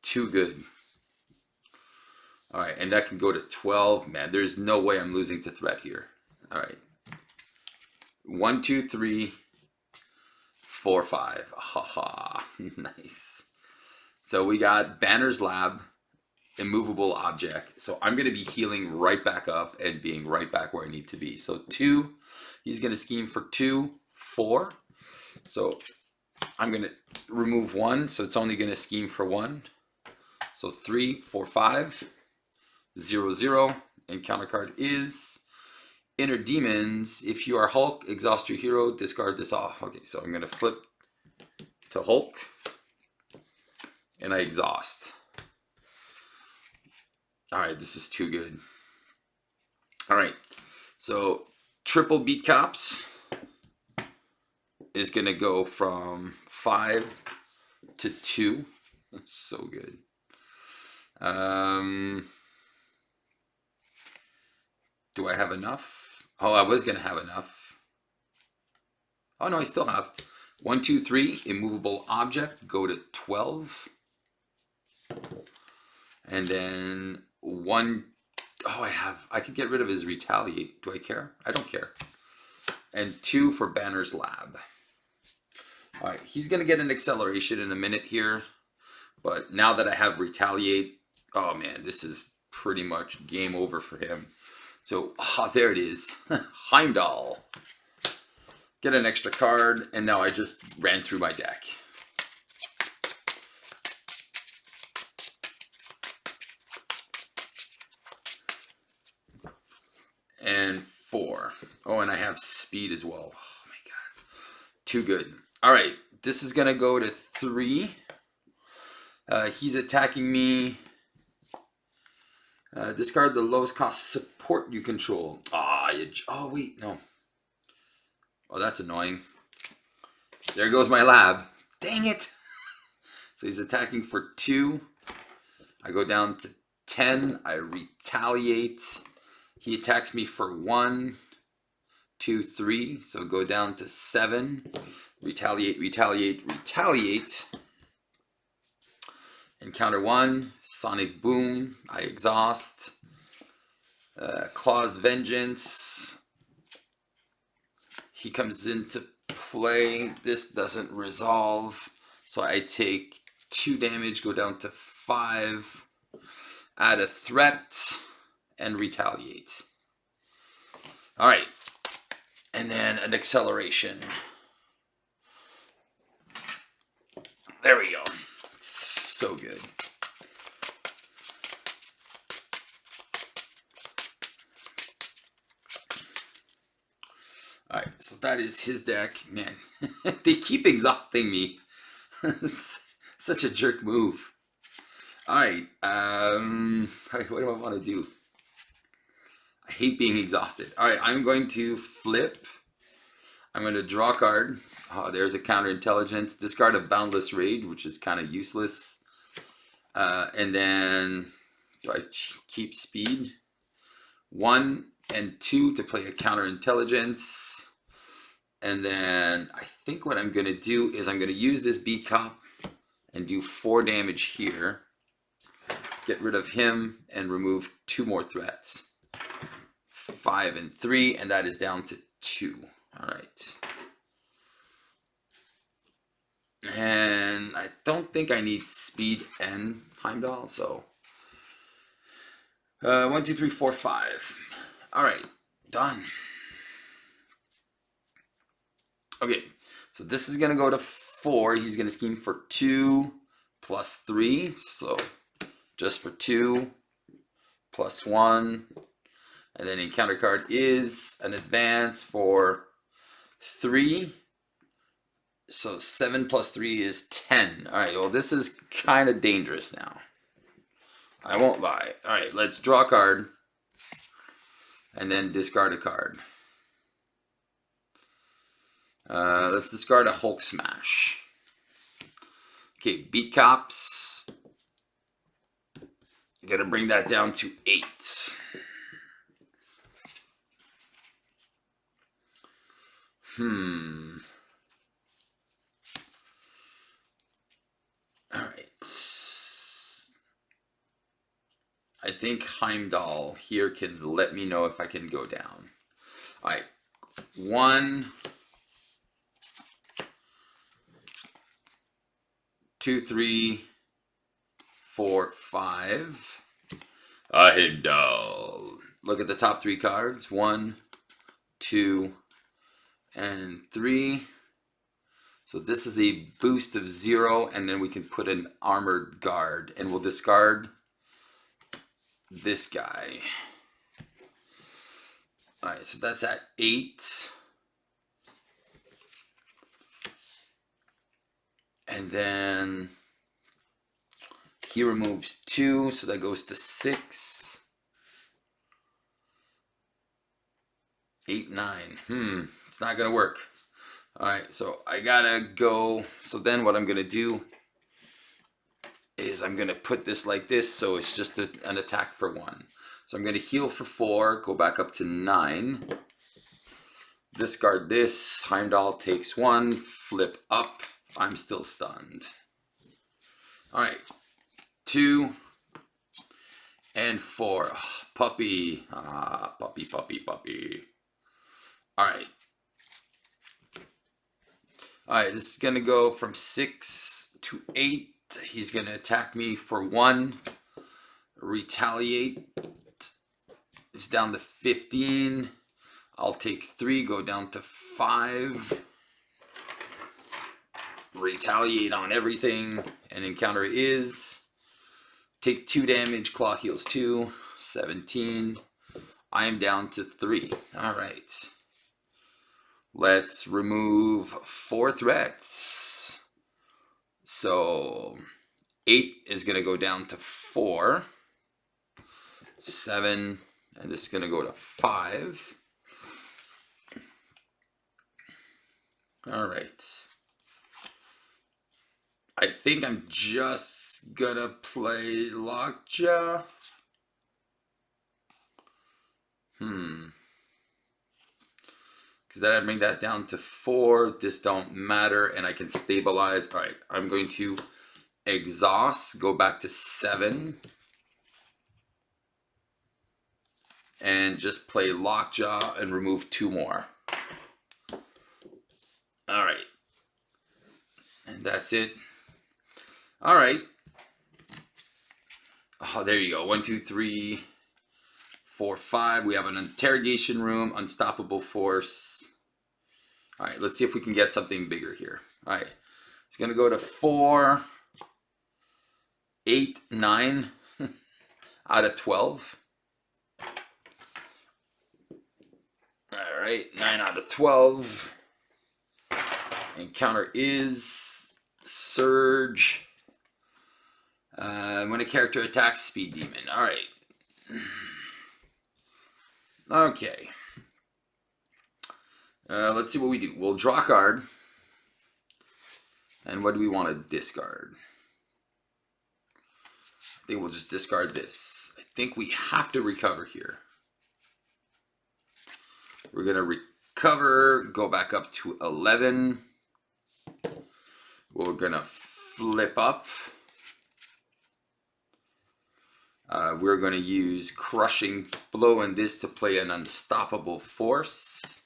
too good. All right, and that can go to 12. Man, there's no way I'm losing to threat here. All right. 1, 2, 3, 4, 5. Haha. Nice. So we got Banner's Lab, immovable object. So I'm going to be healing right back up and being right back where I need to be. So 2, he's going to scheme for 2, 4. So I'm going to remove 1. So it's only going to scheme for 1. So 3, 4, 5, 0, 0. And counter card is Inner Demons. If you are Hulk, exhaust your hero, discard this off. Okay, so I'm going to flip to Hulk. And I exhaust. Alright, this is too good. Alright, so triple beat cops is going to go from 5 to 2. That's so good. Do I have enough? Oh, I was going to have enough. Oh, no, I still have. 1, 2, 3, immovable object, go to 12. And then 1, oh, I could get rid of his retaliate. Do I care? I don't care. And 2 for Banner's Lab. All right, he's going to get an acceleration in a minute here. But now that I have retaliate, oh man, this is pretty much game over for him. So, there it is. Heimdall. Get an extra card, and now I just ran through my deck. And 4. Oh, and I have speed as well. Oh my god. Too good. All right. This is going to go to 3. He's attacking me. Discard the lowest cost support you control. Oh, wait. No. Oh, that's annoying. There goes my lab. Dang it. So he's attacking for 2. I go down to 10. I retaliate. He attacks me for 1, 2, 3. So go down to 7. Retaliate, retaliate, retaliate. Encounter 1. Sonic Boom. I exhaust. Claw's Vengeance. He comes into play. This doesn't resolve. So I take 2 damage, go down to 5. Add a threat. And retaliate. All right. And then an acceleration. There we go. So good. All right. So that is his deck. Man, they keep exhausting me. It's such a jerk move. All right. What do I want to do? I hate being exhausted. All right, I'm going to flip. I'm going to draw a card. Oh, there's a counterintelligence. Discard a Boundless Rage, which is kind of useless. And then do I keep speed? 1 and 2 to play a counterintelligence. And then I think what I'm going to do is I'm going to use this beat cop and do 4 damage here. Get rid of him and remove 2 more threats. 5 and 3, and that is down to 2. All right. don't think I need speed and Heimdall, so 1, 2, 3, 4, 5. All right, done. Okay, so this is gonna go to 4. He's gonna scheme for 2 plus 3, so just for 2 plus 1, and then encounter card is an advance for 3. So 7 plus 3 is 10. All right, well, this is kind of dangerous now. I won't lie. All right, let's draw a card and then discard a card. Let's discard a Hulk Smash. Okay, beat cops. I'm gonna bring that down to 8. All right. I think Heimdall here can let me know if I can go down. All right. 1, 2, 3, 4, 5. Heimdall. Look at the top 3 cards. 1, 2, and 3. So this is a boost of 0, and then we can put an armored guard, and we'll discard this guy. All right, so that's at 8. And then he removes 2, so that goes to 6. 8, 9. It's not gonna work. All right, so I gotta go. So then what I'm gonna do is I'm gonna put this like this, so it's just an attack for 1. So I'm gonna heal for 4, go back up to 9. Discard this. Heimdall takes 1. Flip up. I'm still stunned. All right, 2 and 4. Oh, puppy. Puppy, puppy, puppy. All right. All right, this is gonna go from 6 to 8. He's gonna attack me for 1. Retaliate. It's down to 15. I'll take 3, go down to 5. Retaliate on everything. And encounter is take 2 damage. Claw heals 2. 17. I'm down to 3. All right. Let's remove 4 threats. So 8 is going to go down to 4. 7, and this is going to go to 5. All right. I think I'm just going to play Lockjaw. Because then I bring that down to 4. This don't matter, and I can stabilize. All right, I'm going to exhaust, go back to 7. And just play Lockjaw and remove 2 more. All right. And that's it. All right. Oh, there you go. 1, 2, 3, 4, 5. We have an interrogation room, unstoppable force. All right, let's see if we can get something bigger here. All right, it's going to go to 4, 8, 9 out of 12. All right, 9 out of 12. Encounter is Surge. When a character attacks, Speed Demon. All right. Okay. Let's see what we do. We'll draw a card. And what do we want to discard? I think we'll just discard this. I think we have to recover here. We're going to recover, go back up to 11. We're going to flip up. We're going to use Crushing Blow and this to play an Unstoppable Force.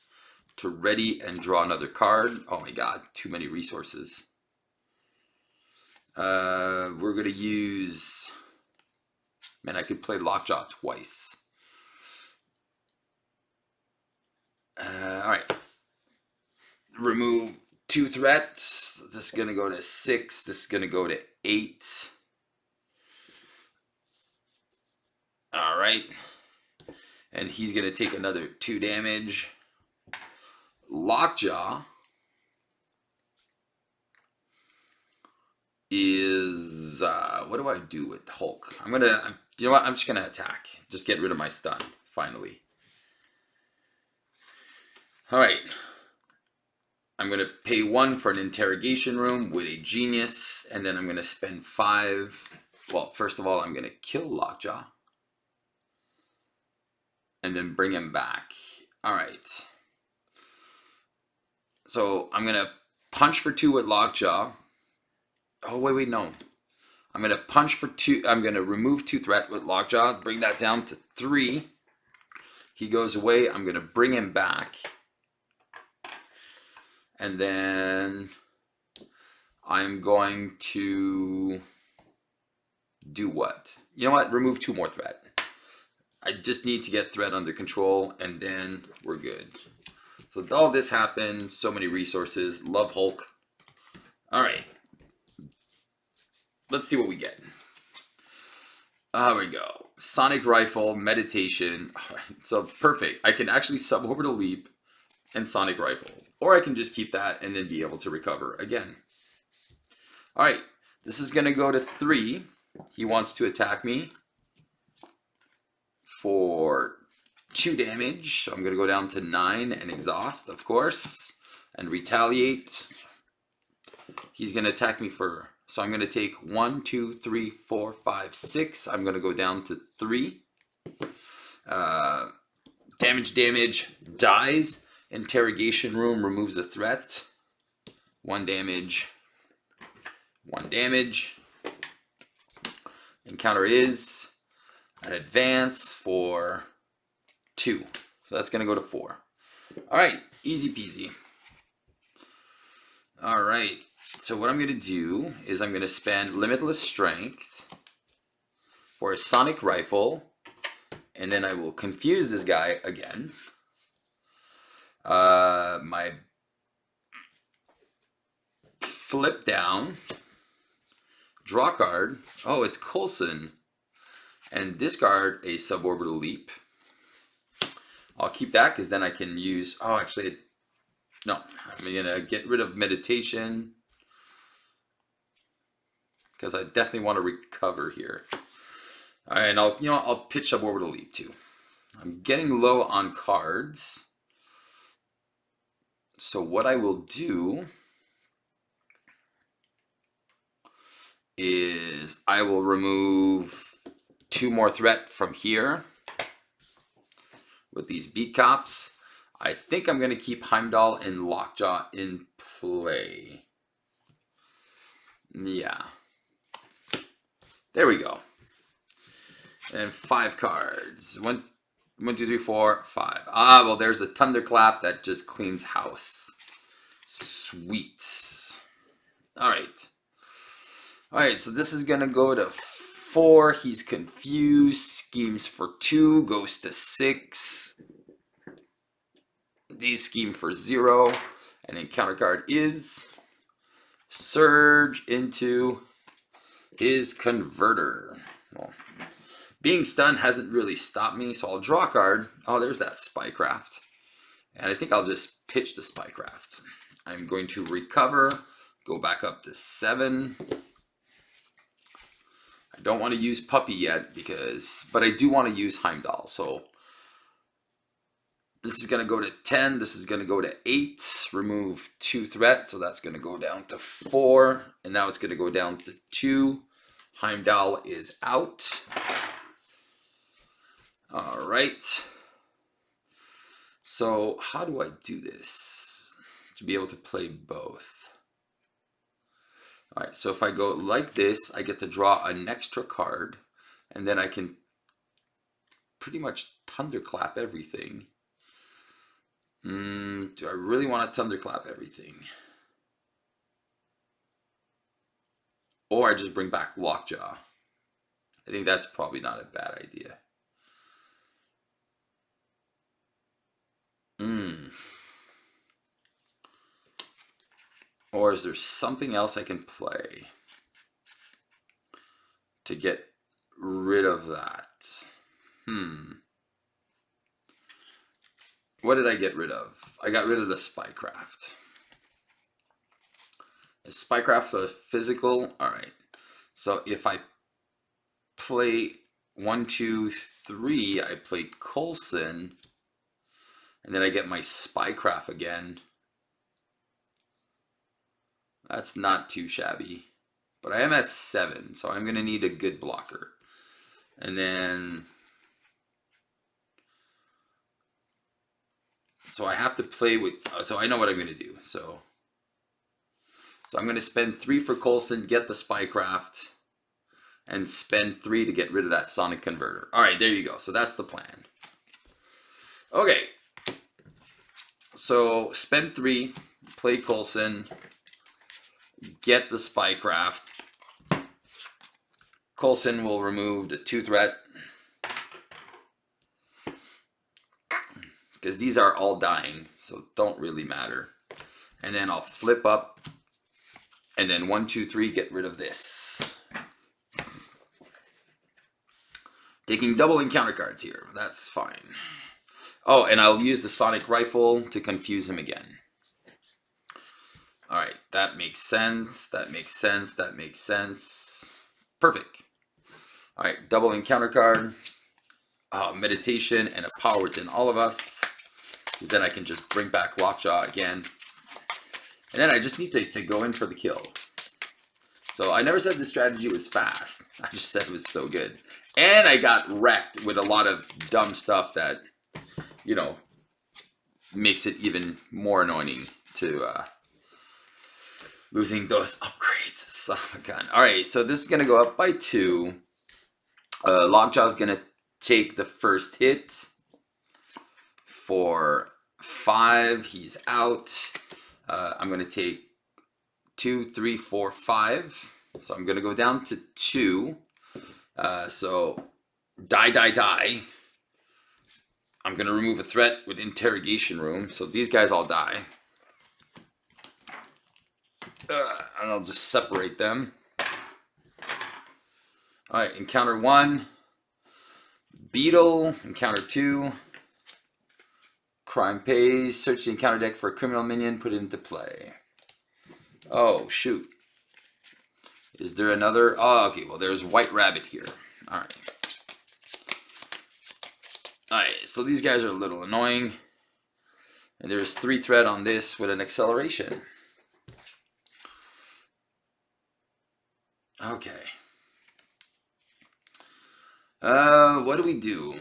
To ready and draw another card. Oh my god, too many resources. We're going to use... Man, I could play Lockjaw twice. Alright. Remove 2 threats. This is going to go to 6. This is going to go to 8. Alright. And he's going to take another 2 damage. Lockjaw is... what do I do with Hulk? I'm going to... You know what? I'm just going to attack. Just get rid of my stun, finally. Alright. I'm going to pay 1 for an interrogation room with a genius. And then I'm going to spend 5. Well, first of all, I'm going to kill Lockjaw. And then bring him back. Alright. So I'm going to punch for 2 with Lockjaw. Oh, wait, no. I'm going to punch for 2. I'm going to remove 2 threat with Lockjaw. Bring that down to 3. He goes away. I'm going to bring him back. And then I'm going to do what? You know what? Remove 2 more threat. I just need to get threat under control, and then we're good. So all this happened. So many resources. Love Hulk. All right. Let's see what we get. There we go. Sonic Rifle, Meditation. So perfect. I can actually suborbital leap and Sonic Rifle. Or I can just keep that and then be able to recover again. Alright. This is going to go to 3. He wants to attack me for 2 damage. So I'm going to go down to 9 and exhaust, of course. And retaliate. He's going to attack me for... So I'm going to take 1, 2, 3, 4, 5, 6. I'm going to go down to 3. Damage, dies. Interrogation room removes a threat. 1 damage. 1 damage. Encounter is an advance for 2. So that's going to go to 4. Alright, easy peasy. Alright. So what I'm going to do is I'm going to spend Limitless Strength for a Sonic Rifle. And then I will confuse this guy again. My flip down. Draw card. Oh, it's Coulson. And discard a suborbital leap. I'll keep that because then I can use... Oh, actually... No. I'm going to get rid of Meditation. Because I definitely want to recover here. Alright, and I'll pitch suborbital leap too. I'm getting low on cards. So what I will do is I will remove 2 more threat from here with these beat cops. I think I'm going to keep Heimdall and Lockjaw in play. Yeah. There we go. And 5 cards. 1, 2, 3, 4, 5. Ah, well, there's a Thunderclap that just cleans house. Sweet. Alright. Alright, so this is going to go to 4. He's confused. Schemes for 2. Goes to 6. These scheme for 0. And then counter card is Surge into his Converter. Well, being stunned hasn't really stopped me, so I'll draw a card. Oh, there's that Spycraft. And I think I'll just pitch the Spycraft. I'm going to recover, go back up to 7. I don't want to use Puppy yet, but I do want to use Heimdall. So this is going to go to 10. This is going to go to 8. Remove 2 threat, so that's going to go down to 4. And now it's going to go down to 2. Heimdall is out. All right. So how do I do this to be able to play both? All right, so if I go like this, I get to draw an extra card, and then I can pretty much thunderclap everything. Do I really want to thunderclap everything? Or I just bring back Lockjaw. I think that's probably not a bad idea. Or is there something else I can play to get rid of that? What did I get rid of? I got rid of the Spycraft. Is Spycraft a physical? Alright. So if I play 1, 2, 3, I play Coulson, and then I get my Spycraft again. That's not too shabby. But I am at 7, so I'm going to need a good blocker. And then... So I have to play with... So I know what I'm going to do. So I'm going to spend 3 for Coulson, get the Spycraft, and spend 3 to get rid of that Sonic Converter. Alright, there you go. So that's the plan. Okay. So spend 3, play Coulson, get the Spycraft. Coulson will remove the 2 threat. Because these are all dying, so don't really matter. And then I'll flip up. And then 1, 2, 3, get rid of this. Taking double encounter cards here. That's fine. Oh, and I'll use the Sonic Rifle to confuse him again. Alright, that makes sense. That makes sense. That makes sense. Perfect. Alright, double encounter card. Meditation and a power within all of us. Because then I can just bring back Lockjaw again. And then I just need to go in for the kill. So I never said the strategy was fast. I just said it was so good. And I got wrecked with a lot of dumb stuff that, you know, makes it even more annoying to losing those upgrades. Son of a gun. Alright, so this is going to go up by 2. Lockjaw is going to take the first hit for 5. He's out. I'm going to take 2, 3, 4, 5. So I'm going to go down to 2. So die. I'm going to remove a threat with interrogation room. So these guys all die. And I'll just separate them. Alright, encounter 1. Beetle, encounter 2. Crime pays. Search the encounter deck for a criminal minion. Put it into play. Oh, shoot. Is there another? Oh, okay. Well, there's White Rabbit here. Alright. Alright, so these guys are a little annoying. And there's 3 threat on this with an acceleration. Okay. What do we do?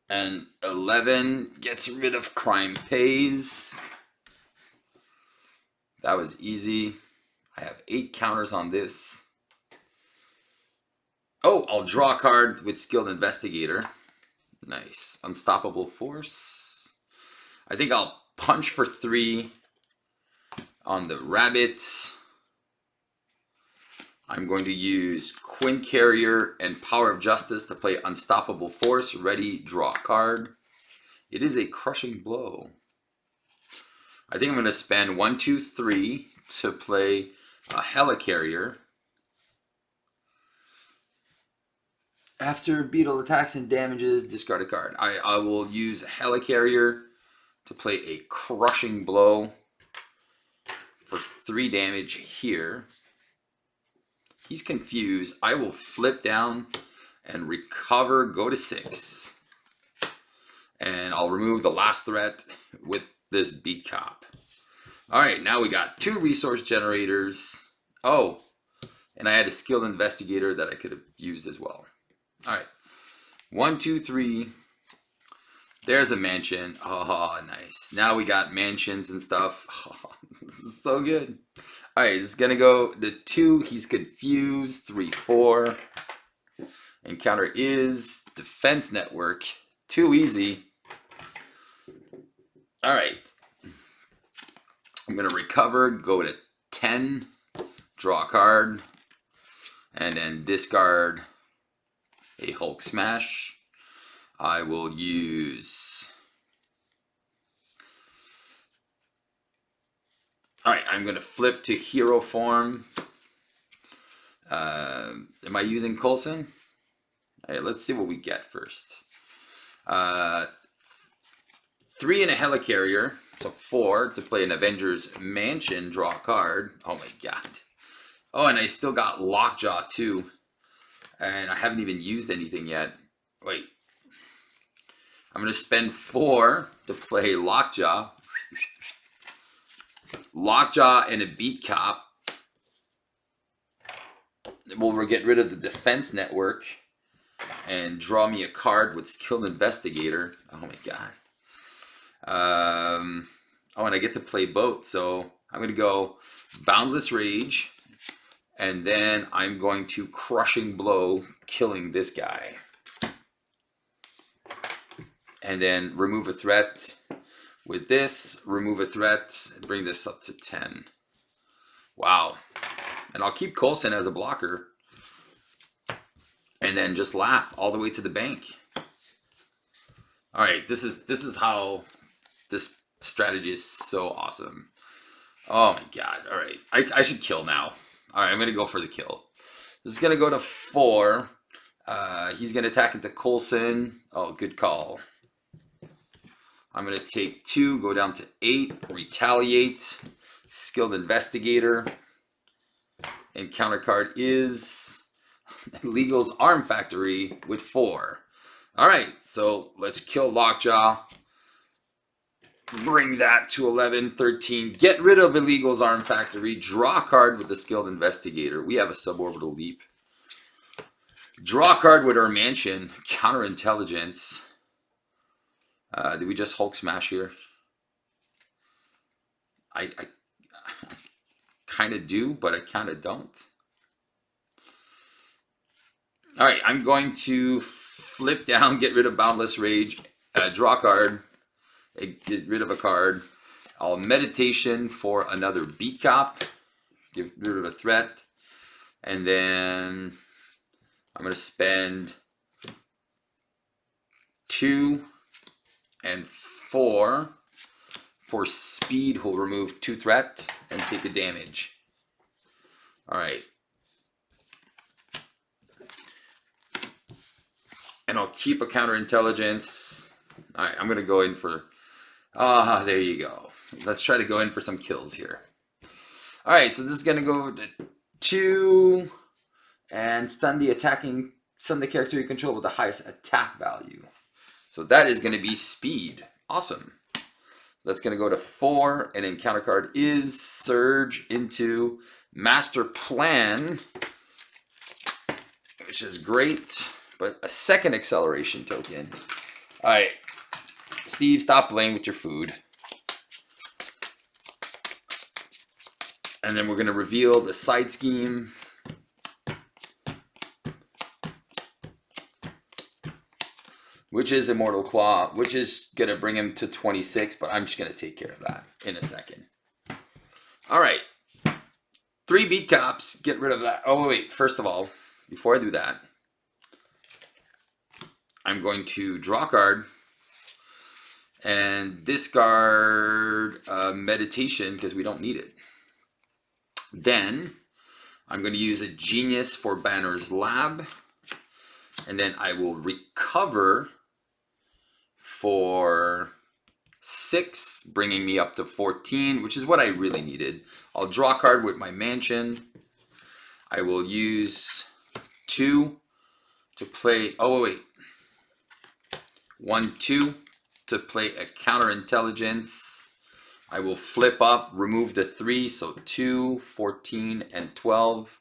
And 11 gets rid of crime pays. That was easy. I have 8 counters on this. Oh, I'll draw a card with Skilled Investigator. Nice. Unstoppable Force. I think I'll punch for 3 on the rabbit. I'm going to use Quinn Carrier and Power of Justice to play Unstoppable Force. Ready, draw a card. It is a crushing blow. I think I'm going to spend 1, 2, 3 to play a Helicarrier. After Beetle attacks and damages, discard a card. I will use a Helicarrier to play a crushing blow for 3 damage here. He's confused. I will flip down and recover, go to 6. And I'll remove the last threat with this Beat Cop. Alright, now we got 2 resource generators. Oh, and I had a Skilled Investigator that I could have used as well. Alright, 1, 2, 3. There's a mansion. Oh, nice. Now we got mansions and stuff. Oh, this is so good. Alright, it's going to go to 2. He's confused. 3, 4. Encounter is Defense Network. Too easy. Alright. I'm going to recover. Go to 10. draw a card, and then discard a Hulk smash. I will use... Alright, I'm going to flip to hero form. Am I using Coulson? Alright, let's see what we get first. 3 and a helicarrier, so 4 to play an Avengers Mansion, draw a card. Oh my god. Oh, and I still got Lockjaw too. And I haven't even used anything yet. Wait. I'm going to spend 4 to play Lockjaw. Lockjaw and a Beat Cop. We'll get rid of the defense network and draw me a card with Skilled Investigator. Oh my god. Oh, and I get to play both. So I'm going to go Boundless Rage. And then I'm going to Crushing Blow, killing this guy. And then remove a threat. With this, remove a threat, and bring this up to 10. Wow. And I'll keep Coulson as a blocker. And then just laugh all the way to the bank. Alright, this is how this strategy is so awesome. Oh my god. Alright. I should kill now. Alright, I'm going to go for the kill. This is going to go to 4. He's going to attack into Coulson. Oh, good call. I'm going to take 2, go down to 8, retaliate, Skilled Investigator, and counter card is Legal's Arm Factory with 4. Alright, so let's kill Lockjaw. Bring that to 11, 13. Get rid of Illegal's Arm Factory. Draw a card with the Skilled Investigator. We have a suborbital leap. Draw a card with our Mansion. Counterintelligence. Did we just Hulk smash here? I kind of do, but I kind of don't. Alright, I'm going to flip down, get rid of Boundless Rage, draw a card, get rid of a card. I'll Meditation for another Beat Cop, get rid of a threat, and then I'm going to spend 2 and 4 for speed. Who'll remove 2 threat and take the damage. Alright. And I'll keep a counterintelligence. Alright, I'm going to go in for... there you go. Let's try to go in for some kills here. Alright, so this is going to go to 2 and stun the character you control with the highest attack value. So that is going to be speed. Awesome. So that's going to go to 4, and then counter card is Surge into Master Plan, which is great, but a second acceleration token. All right, Steve, stop playing with your food. And then we're going to reveal the side scheme. Which is Immortal Claw, which is going to bring him to 26, but I'm just going to take care of that in a second. Alright. 3 Beat Cops, get rid of that. Oh, wait, first of all, before I do that, I'm going to draw a card and discard Meditation because we don't need it. Then, I'm going to use a Genius for Banner's Lab, and then I will recover for 6, bringing me up to 14, which is what I really needed. I'll draw a card with my Mansion. I will use 2 to play... Oh, wait. 1, 2 to play a Counterintelligence. I will flip up, remove the 3, so 2, 14, and 12.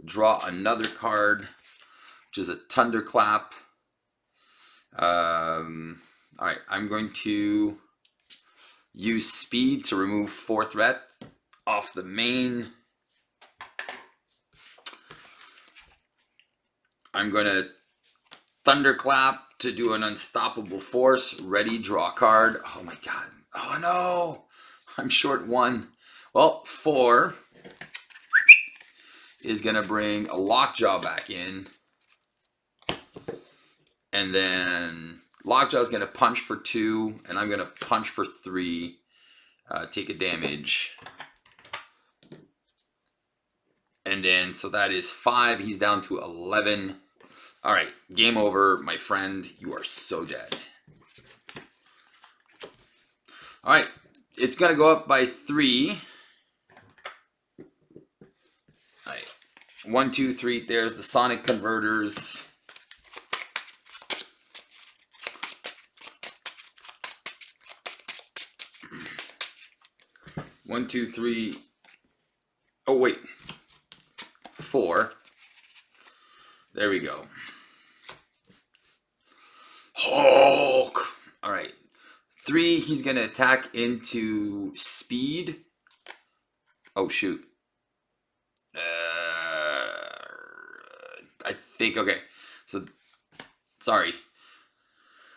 Draw another card, which is a Thunderclap. Alright, I'm going to use speed to remove 4 threat off the main. I'm going to Thunderclap to do an Unstoppable Force. Ready, draw a card. Oh my god. Oh no! I'm short 1. Well, 4. is going to bring a Lockjaw back in. And then Lockjaw is going to punch for 2, and I'm going to punch for 3, take a damage. And then, so that is 5. He's down to 11. All right, game over, my friend. You are so dead. All right, it's going to go up by 3. All right, 1, 2, 3. There's the Sonic Converters. One, 2, 3. Oh, wait. 4. There we go. Hulk. All right. 3, he's going to attack into speed. Oh, shoot. I think, okay. So, sorry.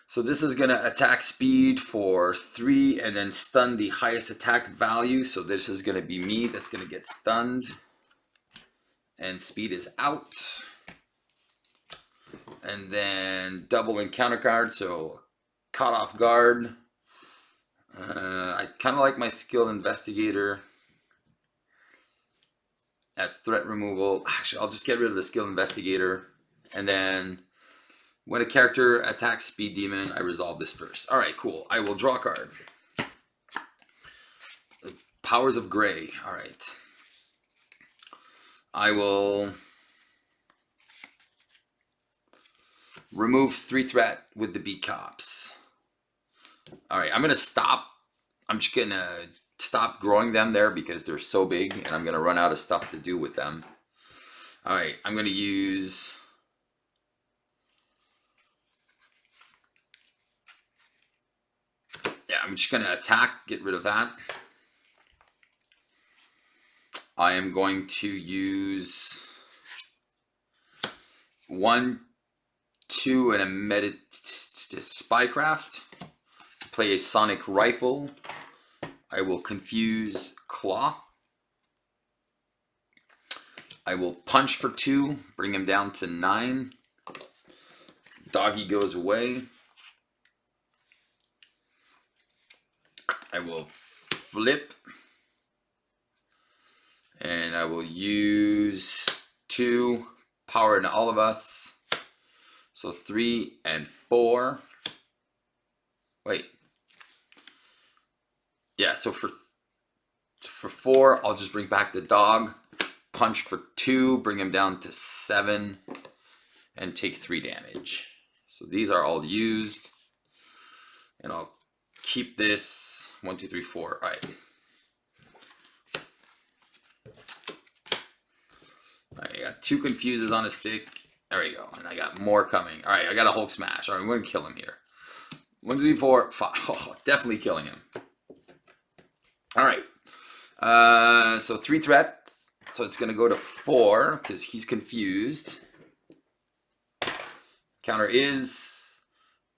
So this is going to attack speed for 3 and then stun the highest attack value. So this is going to be me that's going to get stunned. And speed is out. And then double encounter card. So caught off guard. I kind of like my skilled investigator. That's threat removal. Actually, I'll just get rid of the skilled investigator. And then when a character attacks Speed Demon, I resolve this first. All right, cool. I will draw a card. Powers of Gray. All right. I will remove 3 threat with the Beat Cops. All right, I'm going to stop. I'm just going to stop growing them there because they're so big, and I'm going to run out of stuff to do with them. All right, I'm going to use... Yeah, I'm just going to attack, get rid of that. I am going to use 1, 2, and a Spycraft to play a Sonic Rifle. I will confuse Klaw. I will punch for 2, bring him down to 9. Doggy goes away. I will flip. And I will use 2, power in all of us. So 3 and 4. Wait. Yeah, so for 4, I'll just bring back the dog. Punch for 2, bring him down to 7. And take 3 damage. So these are all used. And I'll keep this. 1, 2, 3, 4. All right. I got 2 confuses on a stick. There we go. And I got more coming. All right, I got a Hulk smash. All right, I'm going to kill him here. 1, 2, 3, 4, 5. Oh, definitely killing him. All right. So 3 threats. So it's going to go to 4 because he's confused. Counter is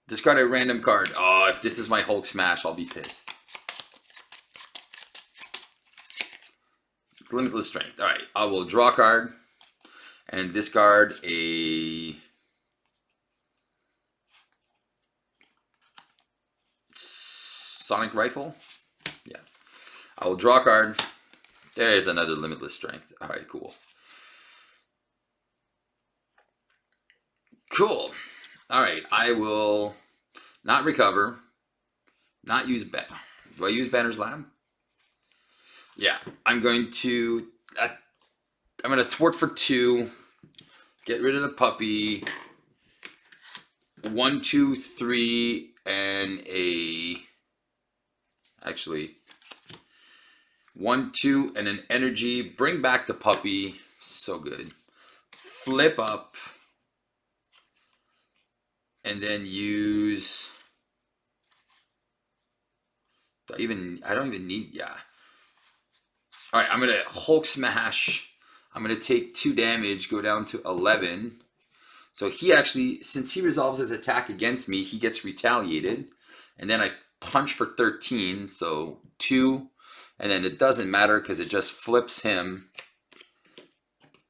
discard a random card. Oh, if this is my Hulk smash, I'll be pissed. It's limitless strength. All right, I will draw a card and discard a Sonic Rifle. Yeah, I will draw a card. There's another limitless strength. All right, cool. Cool. All right, I will not recover, not use do I use Banner's Lab? Yeah, I'm going to thwart for 2, get rid of the puppy. 1, 2, 3, and actually 1, 2, and an energy. Bring back the puppy. So good. Flip up. And then use... I don't even need... Yeah. All right, I'm going to Hulk smash. I'm going to take 2 damage, go down to 11. So he actually, since he resolves his attack against me, he gets retaliated. And then I punch for 13, so 2. And then it doesn't matter because it just flips him.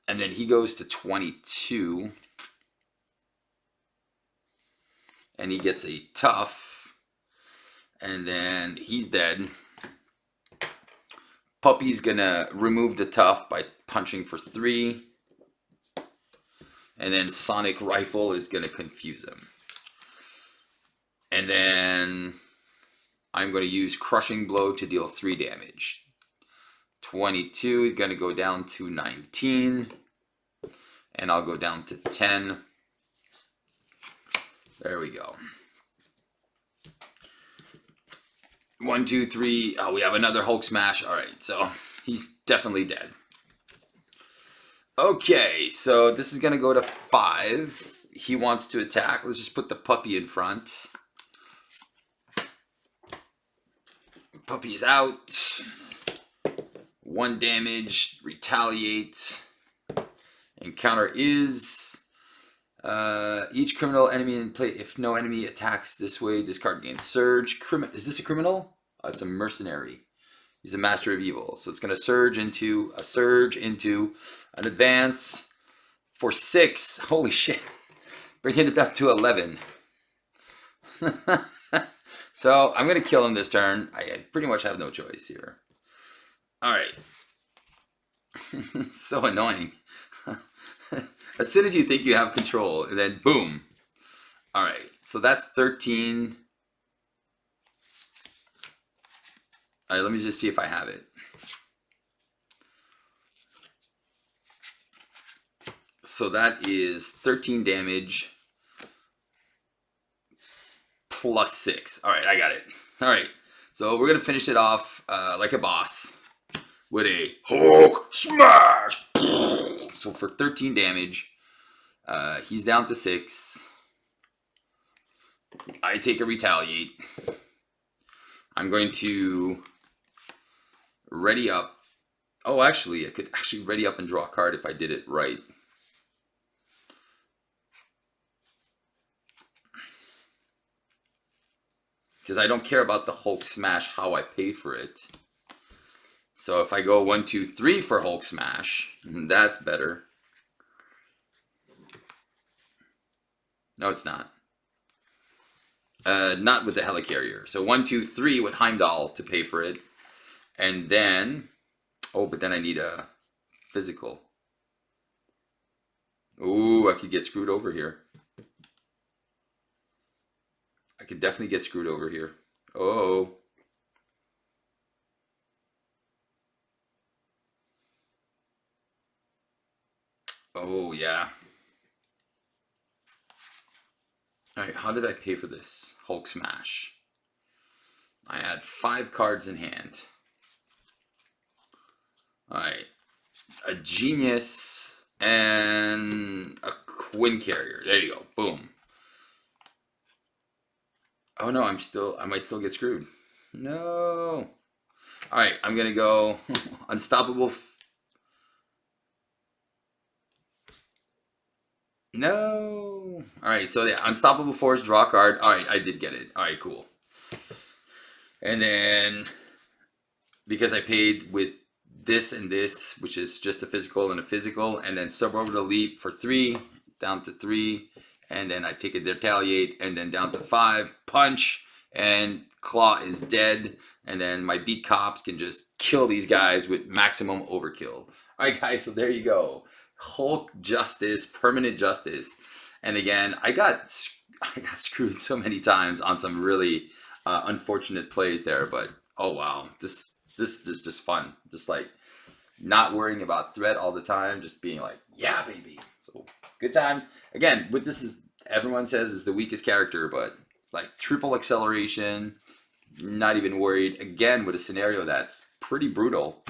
And then he goes to 22. And he gets a tough. And then he's dead. Puppy's gonna remove the tough by punching for 3. And then Sonic Rifle is gonna confuse him. And then I'm gonna use Crushing Blow to deal 3 damage. 22 is gonna go down to 19. And I'll go down to 10. There we go. 1, 2, 3. Oh, we have another Hulk smash. All right, so he's definitely dead. Okay, so this is gonna go to 5. He wants to attack. Let's just put the puppy in front. Puppy's out. 1 damage. Retaliate. Encounter is each criminal enemy in play. If no enemy attacks this way, this card gains surge. Is this a criminal? Oh, it's a mercenary. He's a master of evil. So it's going to surge into an advance for 6. Holy shit. Bringing it up to 11. So I'm going to kill him this turn. I pretty much have no choice here. All right. So annoying. As soon as you think you have control, and then boom. All right, so that's 13. All right, let me just see if I have it. So that is 13 damage plus 6. All right, I got it. All right, so we're gonna finish it off like a boss with a Hulk smash. So for 13 damage, he's down to 6. I take a retaliate. I'm going to ready up. Oh, actually, I could actually ready up and draw a card if I did it right. Because I don't care about the Hulk smash, how I paid for it. So if I go 1, 2, 3 for Hulk smash, that's better. No, it's not. Not with the helicarrier. So 1, 2, 3 with Heimdall to pay for it. And then, oh, but then I need a physical. Ooh, I could get screwed over here. I could definitely get screwed over here. Oh. Oh, yeah. Alright, how did I pay for this Hulk smash? I had 5 cards in hand. Alright. A genius and a Quinn carrier. There you go. Boom. Oh no, I might still get screwed. No. Alright, I'm gonna go unstoppable. No. Alright, so yeah, unstoppable force, draw a card. Alright, I did get it. Alright, cool. And then, because I paid with this and this, which is just a physical and a physical, and then suborbital leap for 3, down to 3, and then I take a retaliate, and then down to 5, punch, and Klaw is dead, and then my beat cops can just kill these guys with maximum overkill. Alright guys, so there you go. Hulk Justice, Permanent Justice. And again, I got screwed so many times on some really unfortunate plays there, but oh wow, this is just fun. Just like not worrying about threat all the time, just being like, yeah, baby. So good times. Again, with this is everyone says is the weakest character, but like triple acceleration, not even worried. Again, with a scenario that's pretty brutal.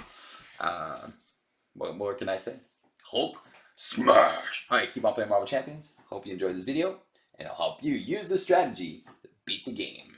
What more can I say? Hulk smash. All right, keep on playing Marvel Champions. Hope you enjoyed this video, and I'll help you use the strategy to beat the game.